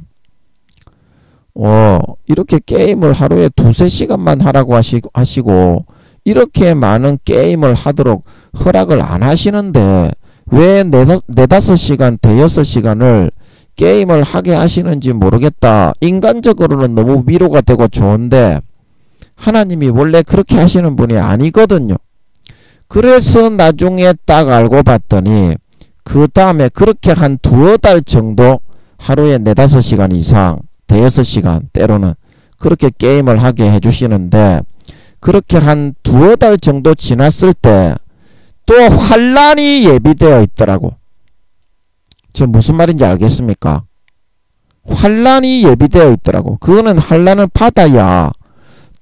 이렇게 게임을 하루에 2-3시간만 하라고 하시고 이렇게 많은 게임을 하도록 허락을 안 하시는데 왜 4-5시간, 5시간을 게임을 하게 하시는지 모르겠다. 인간적으로는 너무 위로가 되고 좋은데 하나님이 원래 그렇게 하시는 분이 아니거든요. 그래서 나중에 딱 알고 봤더니 그 다음에 그렇게 한 2-달 정도 하루에 4-5시간 이상 5시간 때로는 그렇게 게임을 하게 해주시는데 그렇게 한 2-달 정도 지났을 때 또 환란이 예비되어 있더라고. 저 무슨 말인지 알겠습니까? 환란이 예비되어 있더라고. 그거는 환란을 받아야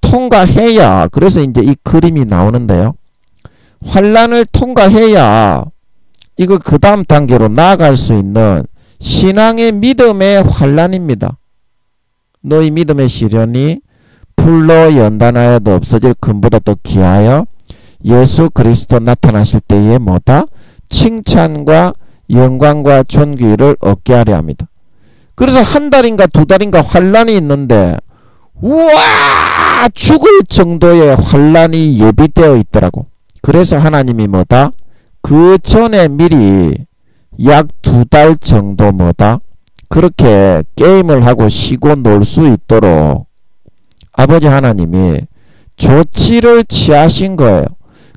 통과해야 그래서 이제 이 그림이 나오는데요. 환란을 통과해야 이거 그 다음 단계로 나아갈 수 있는 신앙의 믿음의 환란입니다. 너희 믿음의 시련이 풀로 연단하여도 없어질 금보다 더 귀하여 예수 그리스도 나타나실 때에 뭐다? 칭찬과 영광과 존귀를 얻게 하려 합니다. 그래서 1달인가 2달인가 환란이 있는데 우와 죽을 정도의 환란이 예비되어 있더라고. 그래서 하나님이 뭐다? 그 전에 미리 약 2달 정도 뭐다? 그렇게 게임을 하고 쉬고 놀 수 있도록 아버지 하나님이 조치를 취하신 거예요.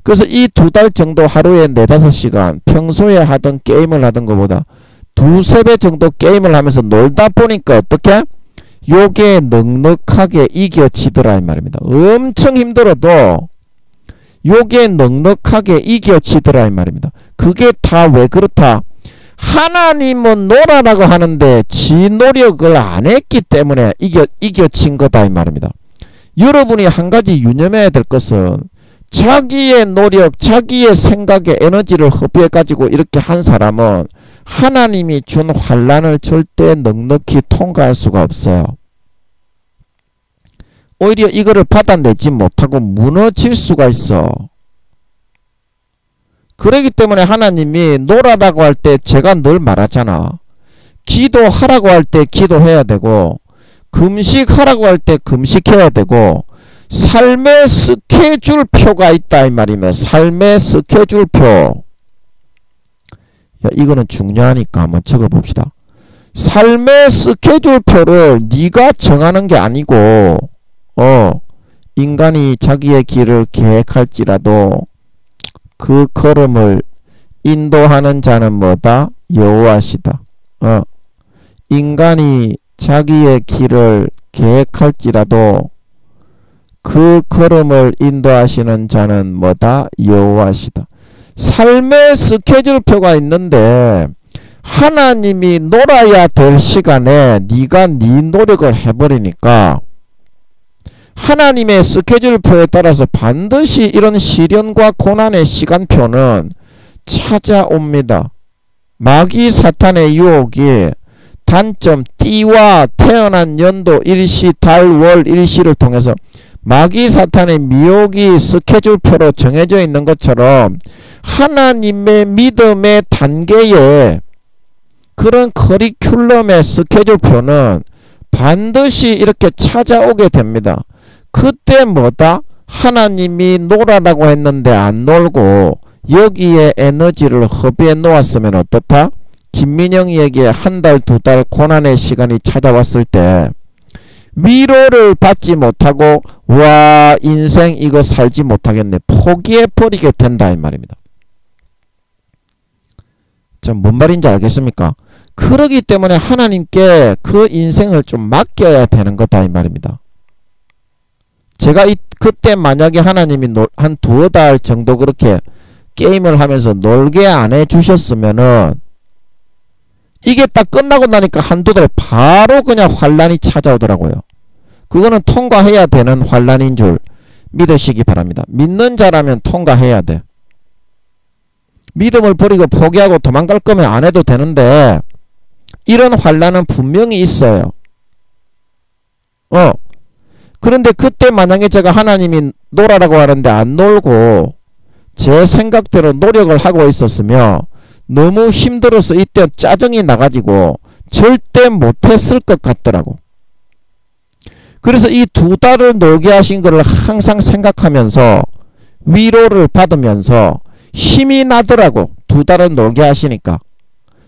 그래서 이 2달 정도 하루에 4-5시간 평소에 하던 게임을 하던 것보다 2-3배 정도 게임을 하면서 놀다 보니까 어떻게? 요게 넉넉하게 이겨지더라 이 말입니다. 엄청 힘들어도 요게 넉넉하게 이겨지더라 이 말입니다. 그게 다 왜 그렇다? 하나님은 놀아라고 하는데 지 노력을 안 했기 때문에 이겨진 거다 이 말입니다. 여러분이 한 가지 유념해야 될 것은 자기의 노력, 자기의 생각에 에너지를 허비해 가지고 이렇게 한 사람은 하나님이 준 환란을 절대 넉넉히 통과할 수가 없어요. 오히려 이거를 받아내지 못하고 무너질 수가 있어. 그러기 때문에 하나님이 놀아라고 할 때 제가 늘 말하잖아. 기도하라고 할 때 기도해야 되고 금식하라고 할 때 금식해야 되고 삶의 스케줄표가 있다 이 말이면 삶의 스케줄표. 야, 이거는 중요하니까 한번 적어봅시다. 삶의 스케줄표를 네가 정하는 게 아니고 인간이 자기의 길을 계획할지라도 그 걸음을 인도하는 자는 뭐다? 여호와시다. 인간이 자기의 길을 계획할지라도 그 걸음을 인도하시는 자는 뭐다? 여호와시다. 삶의 스케줄표가 있는데 하나님이 놀아야 될 시간에 네가 네 노력을 해버리니까 하나님의 스케줄표에 따라서 반드시 이런 시련과 고난의 시간표는 찾아옵니다. 마귀 사탄의 유혹이 단점 띠와 태어난 연도 일시 달 월 일시를 통해서 마귀 사탄의 미혹이 스케줄표로 정해져 있는 것처럼 하나님의 믿음의 단계에 그런 커리큘럼의 스케줄표는 반드시 이렇게 찾아오게 됩니다. 그때 뭐다? 하나님이 놀아라고 했는데 안 놀고 여기에 에너지를 허비해 놓았으면 어떻다? 김민영이에게 한 달, 두 달 고난의 시간이 찾아왔을 때 위로를 받지 못하고 와 인생 이거 살지 못하겠네 포기해버리게 된다 이 말입니다. 자, 뭔 말인지 알겠습니까? 그러기 때문에 하나님께 그 인생을 좀 맡겨야 되는 거다 이 말입니다. 제가 그때 만약에 하나님이 한 두어 달 정도 그렇게 게임을 하면서 놀게 안 해주셨으면은 이게 딱 끝나고 나니까 한두 달 바로 그냥 환란이 찾아오더라고요. 그거는 통과해야 되는 환란인 줄 믿으시기 바랍니다. 믿는 자라면 통과해야 돼. 믿음을 버리고 포기하고 도망갈 거면 안 해도 되는데 이런 환란은 분명히 있어요. 그런데 그때 만약에 제가 하나님이 놀아라고 하는데 안 놀고 제 생각대로 노력을 하고 있었으면 너무 힘들어서 이때 짜증이 나가지고 절대 못했을 것 같더라고. 그래서 이 두 달을 놀게 하신 것을 항상 생각하면서 위로를 받으면서 힘이 나더라고. 두 달을 놀게 하시니까.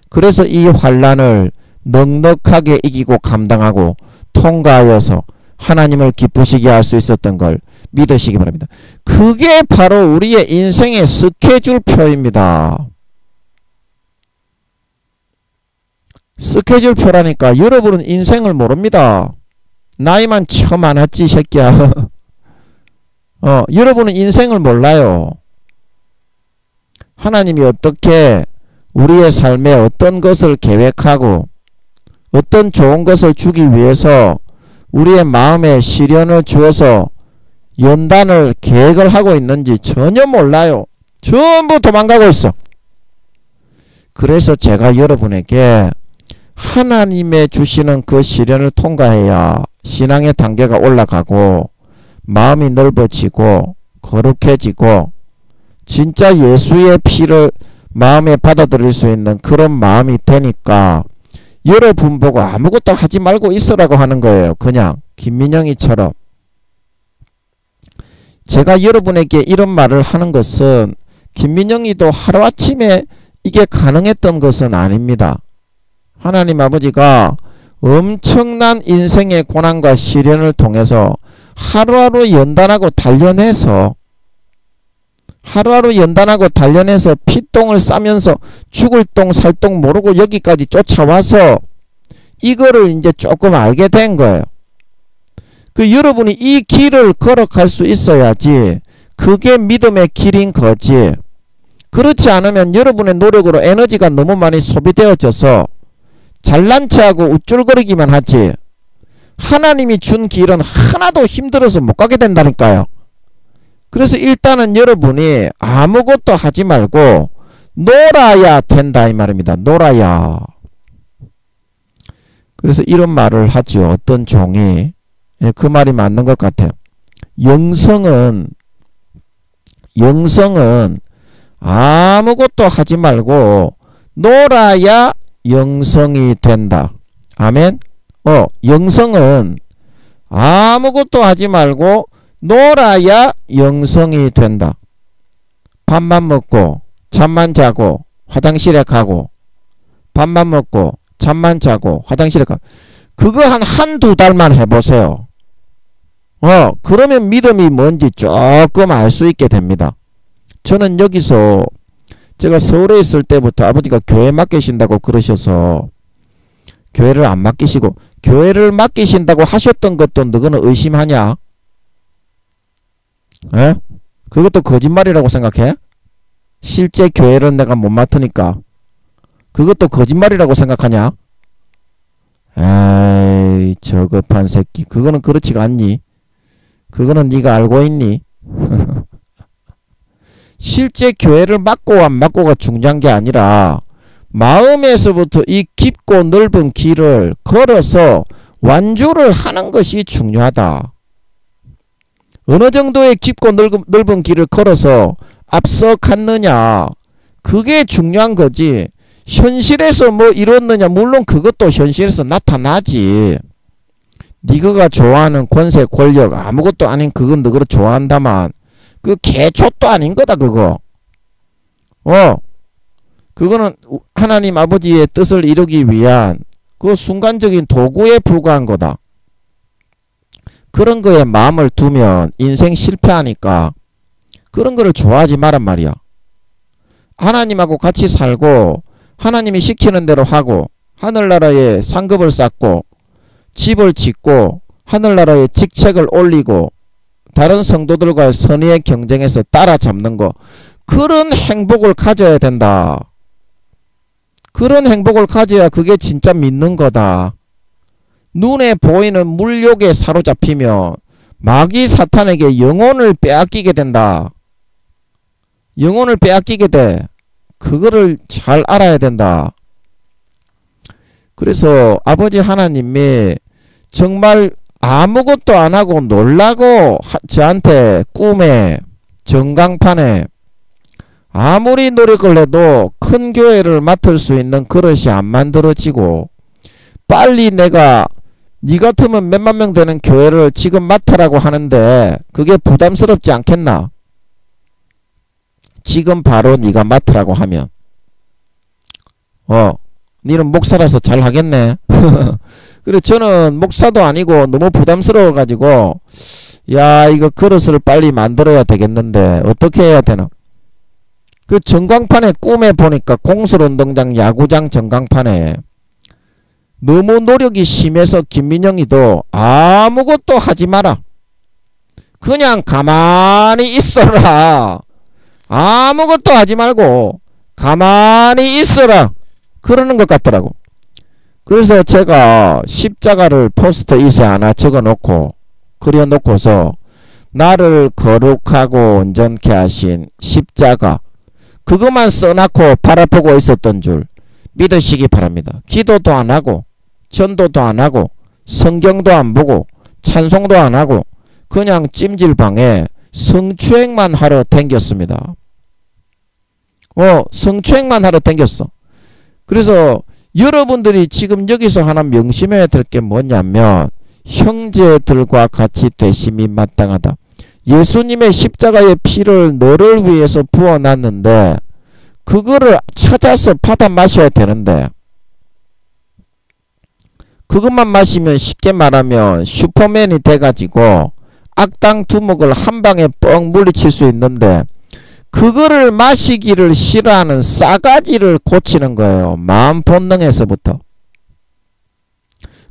그래서 이 환란을 넉넉하게 이기고 감당하고 통과하여서 하나님을 기쁘시게 할 수 있었던 걸 믿으시기 바랍니다. 그게 바로 우리의 인생의 스케줄표입니다. 스케줄표라니까 여러분은 인생을 모릅니다. 나이만 처음 많았지 새끼야. 여러분은 인생을 몰라요. 하나님이 어떻게 우리의 삶에 어떤 것을 계획하고 어떤 좋은 것을 주기 위해서 우리의 마음에 시련을 주어서 연단을 계획을 하고 있는지 전혀 몰라요. 전부 도망가고 있어. 그래서 제가 여러분에게 하나님의 주시는 그 시련을 통과해야 신앙의 단계가 올라가고 마음이 넓어지고 거룩해지고 진짜 예수의 피를 마음에 받아들일 수 있는 그런 마음이 되니까 여러분 보고 아무것도 하지 말고 있으라고 하는 거예요. 그냥 김민영이처럼. 제가 여러분에게 이런 말을 하는 것은 김민영이도 하루아침에 이게 가능했던 것은 아닙니다. 하나님 아버지가 엄청난 인생의 고난과 시련을 통해서 하루하루 연단하고 단련해서 피똥을 싸면서 죽을 똥 살 똥 모르고 여기까지 쫓아와서 이거를 이제 조금 알게 된 거예요. 그 여러분이 이 길을 걸어갈 수 있어야지 그게 믿음의 길인 거지. 그렇지 않으면 여러분의 노력으로 에너지가 너무 많이 소비되어져서 잘난 체하고 우쭐거리기만 하지 하나님이 준 길은 하나도 힘들어서 못 가게 된다니까요. 그래서 일단은 여러분이 아무것도 하지 말고 놀아야 된다 이 말입니다. 놀아야. 그래서 이런 말을 하죠. 어떤 종이. 그 말이 맞는 것 같아요. 영성은 아무것도 하지 말고 놀아야 영성이 된다. 아멘. 영성은 아무것도 하지 말고 놀아야 영성이 된다. 밥만 먹고 잠만 자고 화장실에 가고 밥만 먹고 잠만 자고 화장실에 가고 그거 한두 달만 해보세요. 그러면 믿음이 뭔지 조금 알 수 있게 됩니다. 저는 여기서 제가 서울에 있을 때부터 아버지가 교회 맡기신다고 그러셔서 교회를 안 맡기시고 교회를 맡기신다고 하셨던 것도 너희는 의심하냐? 에? 그것도 거짓말이라고 생각해? 실제 교회를 내가 못 맡으니까 그것도 거짓말이라고 생각하냐? 에이 저급한 새끼 그거는 그렇지가 않니? 그거는 네가 알고 있니? 실제 교회를 맡고 안 맡고가 중요한 게 아니라 마음에서부터 이 깊고 넓은 길을 걸어서 완주를 하는 것이 중요하다. 어느 정도의 깊고 넓은 길을 걸어서 앞서 갔느냐 그게 중요한 거지. 현실에서 뭐 이뤘느냐 물론 그것도 현실에서 나타나지. 니가 좋아하는 권세 권력 아무것도 아닌 그건 너가 좋아한다만 그 개초도 아닌 거다 그거. 그거는 하나님 아버지의 뜻을 이루기 위한 그 순간적인 도구에 불과한 거다. 그런 거에 마음을 두면 인생 실패하니까 그런 거를 좋아하지 말란 말이야. 하나님하고 같이 살고 하나님이 시키는 대로 하고 하늘나라에 상급을 쌓고 집을 짓고 하늘나라에 직책을 올리고 다른 성도들과의 선의의 경쟁에서 따라잡는 거, 그런 행복을 가져야 된다. 그런 행복을 가져야 그게 진짜 믿는 거다. 눈에 보이는 물욕에 사로잡히면 마귀 사탄에게 영혼을 빼앗기게 된다. 영혼을 빼앗기게 돼. 그거를 잘 알아야 된다. 그래서 아버지 하나님이 정말 아무것도 안 하고 놀라고 저한테 꿈에 전광판에 아무리 노력을 해도 큰 교회를 맡을 수 있는 그릇이 안 만들어지고 빨리 내가 니 같으면 몇만 명 되는 교회를 지금 맡으라고 하는데 그게 부담스럽지 않겠나? 지금 바로 니가 맡으라고 하면 니는 목사라서 잘 하겠네. 그래 저는 목사도 아니고 너무 부담스러워 가지고 야 이거 그릇을 빨리 만들어야 되겠는데 어떻게 해야 되나? 그 전광판에 꿈에 보니까 공설운동장 야구장 전광판에 너무 노력이 심해서 김민영이도 아무것도 하지 마라. 그냥 가만히 있어라. 아무것도 하지 말고 가만히 있어라. 그러는 것 같더라고. 그래서 제가 십자가를 포스터 이세 하나 적어놓고 그려놓고서 나를 거룩하고 온전케 하신 십자가 그것만 써놓고 바라보고 있었던 줄 믿으시기 바랍니다. 기도도 안 하고 전도도 안 하고 성경도 안 보고 찬송도 안 하고 그냥 찜질방에 성추행만 하러 댕겼습니다. 성추행만 하러 댕겼어. 그래서 여러분들이 지금 여기서 하나 명심해야 될 게 뭐냐면 형제들과 같이 되심이 마땅하다. 예수님의 십자가의 피를 너를 위해서 부어놨는데 그거를 찾아서 받아 마셔야 되는데 그것만 마시면 쉽게 말하면 슈퍼맨이 돼가지고 악당 두목을 한 방에 뻥 물리칠 수 있는데 그거를 마시기를 싫어하는 싸가지를 고치는 거예요. 마음 본능에서부터.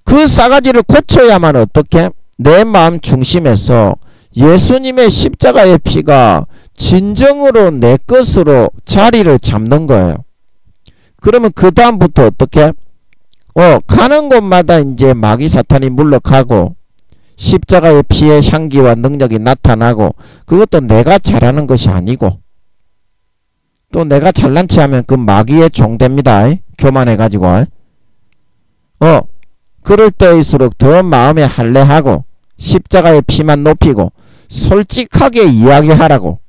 그 싸가지를 고쳐야만 어떻게? 내 마음 중심에서 예수님의 십자가의 피가 진정으로 내 것으로 자리를 잡는 거예요. 그러면 그 다음부터 어떻게? 가는 곳마다 이제 마귀 사탄이 물러가고 십자가의 피의 향기와 능력이 나타나고 그것도 내가 잘하는 것이 아니고 또 내가 잘난 체 하면 그 마귀의 종 됩니다. 교만해가지고. 그럴 때일수록 더 마음에 할례하고 십자가의 피만 높이고 솔직하게 이야기하라고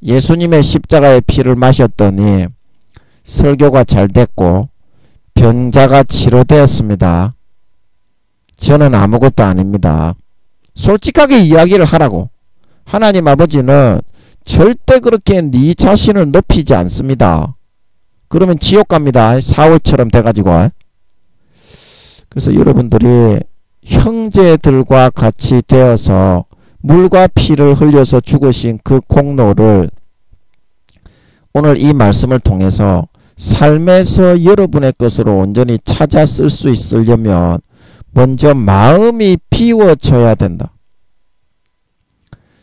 예수님의 십자가의 피를 마셨더니 설교가 잘 됐고 병자가 치료되었습니다. 저는 아무것도 아닙니다. 솔직하게 이야기를 하라고. 하나님 아버지는 절대 그렇게 네 자신을 높이지 않습니다. 그러면 지옥 갑니다. 사울처럼 돼가지고. 그래서 여러분들이 형제들과 같이 되어서 물과 피를 흘려서 죽으신 그 공로를 오늘 이 말씀을 통해서 삶에서 여러분의 것으로 온전히 찾아 쓸 수 있으려면 먼저 마음이 비워져야 된다.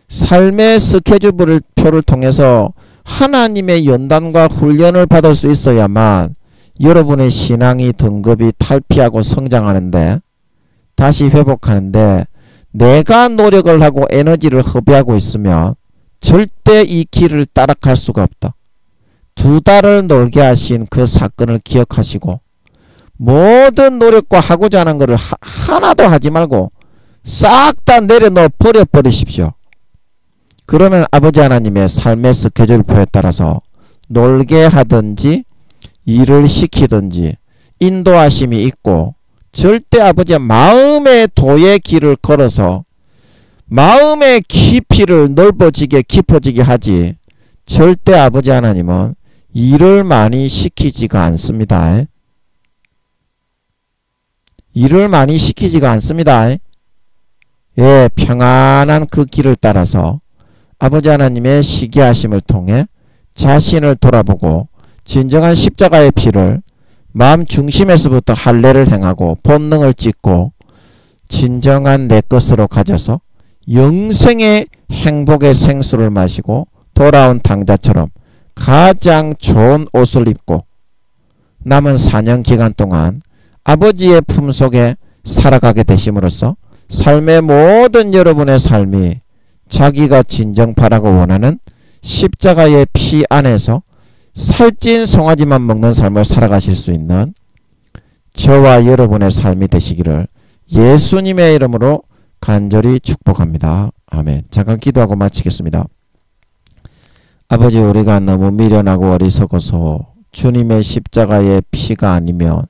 삶의 스케줄표를 통해서 하나님의 연단과 훈련을 받을 수 있어야만 여러분의 신앙이 등급이 탈피하고 성장하는데 다시 회복하는데 내가 노력을 하고 에너지를 허비하고 있으면 절대 이 길을 따라갈 수가 없다. 2달을 놀게 하신 그 사건을 기억하시고 모든 노력과 하고자 하는 것을 하나도 하지 말고 싹 다 내려놓아 버려버리십시오. 그러면 아버지 하나님의 삶의 스케줄표에 따라서 놀게 하든지 일을 시키든지 인도하심이 있고 절대 아버지가 마음의 도의 길을 걸어서 마음의 깊이를 넓어지게 깊어지게 하지, 절대 아버지 하나님은 일을 많이 시키지가 않습니다. 일을 많이 시키지가 않습니다. 예, 평안한 그 길을 따라서 아버지 하나님의 시기하심을 통해 자신을 돌아보고 진정한 십자가의 피를 마음 중심에서부터 할례를 행하고 본능을 찢고 진정한 내 것으로 가져서 영생의 행복의 생수를 마시고 돌아온 당자처럼 가장 좋은 옷을 입고 남은 4년 기간 동안 아버지의 품속에 살아가게 되심으로써 삶의 모든 여러분의 삶이 자기가 진정 바라고 원하는 십자가의 피 안에서 살찐 송아지만 먹는 삶을 살아가실 수 있는 저와 여러분의 삶이 되시기를 예수님의 이름으로 간절히 축복합니다. 아멘. 잠깐 기도하고 마치겠습니다. 아버지, 우리가 너무 미련하고 어리석어서 주님의 십자가의 피가 아니면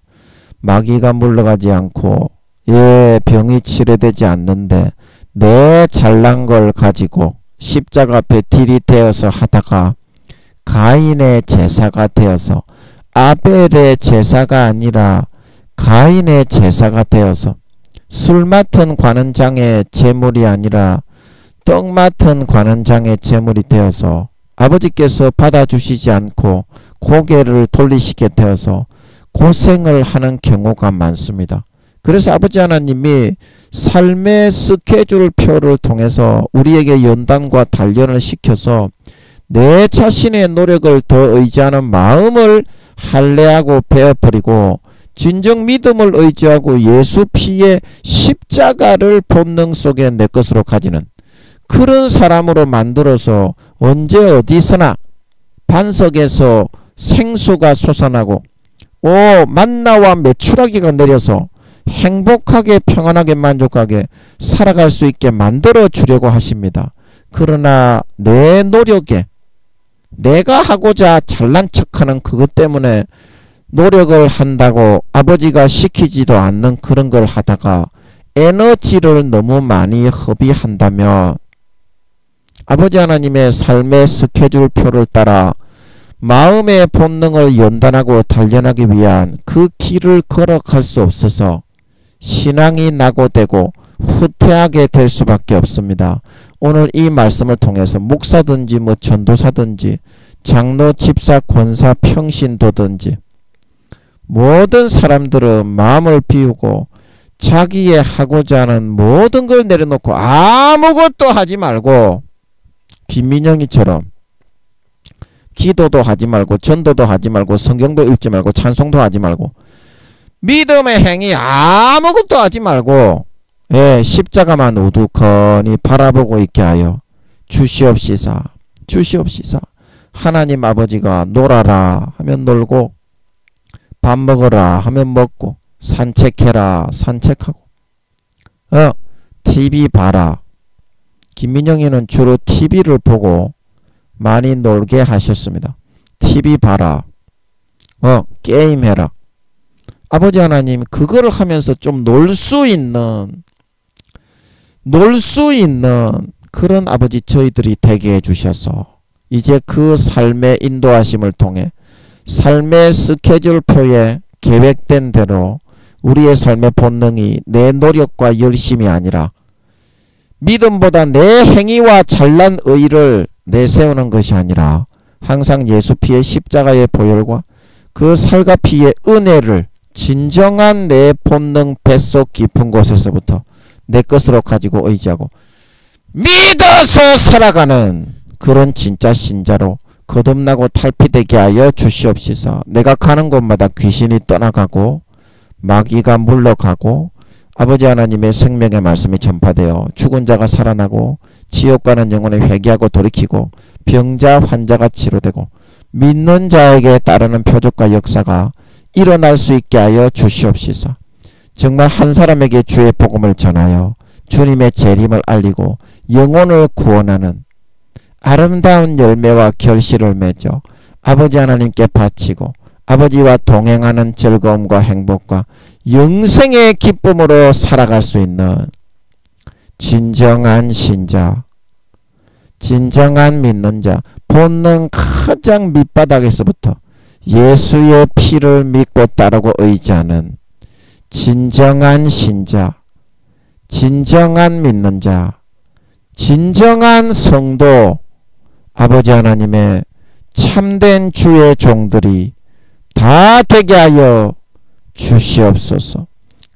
마귀가 물러가지 않고 병이 치료되지 않는데 내 잘난 걸 가지고 십자가 앞에 들이대어서 하다가 가인의 제사가 되어서 아벨의 제사가 아니라 가인의 제사가 되어서 술 맡은 관원장의 제물이 아니라 떡 맡은 관원장의 제물이 되어서 아버지께서 받아주시지 않고 고개를 돌리시게 되어서 고생을 하는 경우가 많습니다. 그래서 아버지 하나님이 삶의 스케줄표를 통해서 우리에게 연단과 단련을 시켜서 내 자신의 노력을 더 의지하는 마음을 할례하고 베어버리고 진정 믿음을 의지하고 예수 피의 십자가를 본능 속에 내 것으로 가지는 그런 사람으로 만들어서 언제 어디서나 반석에서 생수가 솟아나고 만나와 메추라기가 내려서 행복하게 평안하게 만족하게 살아갈 수 있게 만들어 주려고 하십니다. 그러나 내 노력에 내가 하고자 잘난 척하는 그것 때문에 노력을 한다고 아버지가 시키지도 않는 그런 걸 하다가 에너지를 너무 많이 허비한다면 아버지 하나님의 삶의 스케줄표를 따라 마음의 본능을 연단하고 단련하기 위한 그 길을 걸어갈 수 없어서 신앙이 낙오되고 후퇴하게 될 수밖에 없습니다. 오늘 이 말씀을 통해서 목사든지 전도사든지 장로, 집사, 권사, 평신도든지 모든 사람들은 마음을 비우고 자기의 하고자 하는 모든 걸 내려놓고 아무것도 하지 말고 김민영이처럼 기도도 하지 말고 전도도 하지 말고 성경도 읽지 말고 찬송도 하지 말고 믿음의 행위 아무것도 하지 말고 십자가만 우두커니 바라보고 있게 하여 주시옵시사. 주시옵시사. 하나님 아버지가 놀아라 하면 놀고 밥 먹어라 하면 먹고 산책해라 산책하고 TV 봐라. 김민영이는 주로 TV를 보고 많이 놀게 하셨습니다. TV 봐라. 게임해라. 아버지 하나님 그거를 하면서 좀 놀 수 있는 그런 아버지 저희들이 되게 해주셔서 이제 그 삶의 인도하심을 통해 삶의 스케줄표에 계획된 대로 우리의 삶의 본능이 내 노력과 열심이 아니라 믿음보다 내 행위와 잘난 의를 내세우는 것이 아니라 항상 예수 피의 십자가의 보혈과 그 살과 피의 은혜를 진정한 내 본능 뱃속 깊은 곳에서부터 내 것으로 가지고 의지하고 믿어서 살아가는 그런 진짜 신자로 거듭나고 탈피되게 하여 주시옵시서. 내가 가는 곳마다 귀신이 떠나가고 마귀가 물러가고 아버지 하나님의 생명의 말씀이 전파되어 죽은 자가 살아나고 지옥 가는 영혼을 회개하고 돌이키고 병자 환자가 치료되고 믿는 자에게 따르는 표적과 역사가 일어날 수 있게 하여 주시옵시서. 정말 한 사람에게 주의 복음을 전하여 주님의 재림을 알리고 영혼을 구원하는 아름다운 열매와 결실을 맺어 아버지 하나님께 바치고 아버지와 동행하는 즐거움과 행복과 영생의 기쁨으로 살아갈 수 있는 진정한 신자, 진정한 믿는 자, 본능 가장 밑바닥에서부터 예수의 피를 믿고 따르고 의지하는 진정한 신자, 진정한 믿는 자, 진정한 성도, 아버지 하나님의 참된 주의 종들이 다 되게 하여 주시옵소서.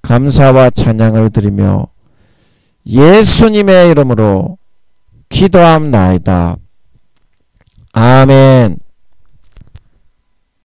감사와 찬양을 드리며 예수님의 이름으로 기도함나이다. 아멘.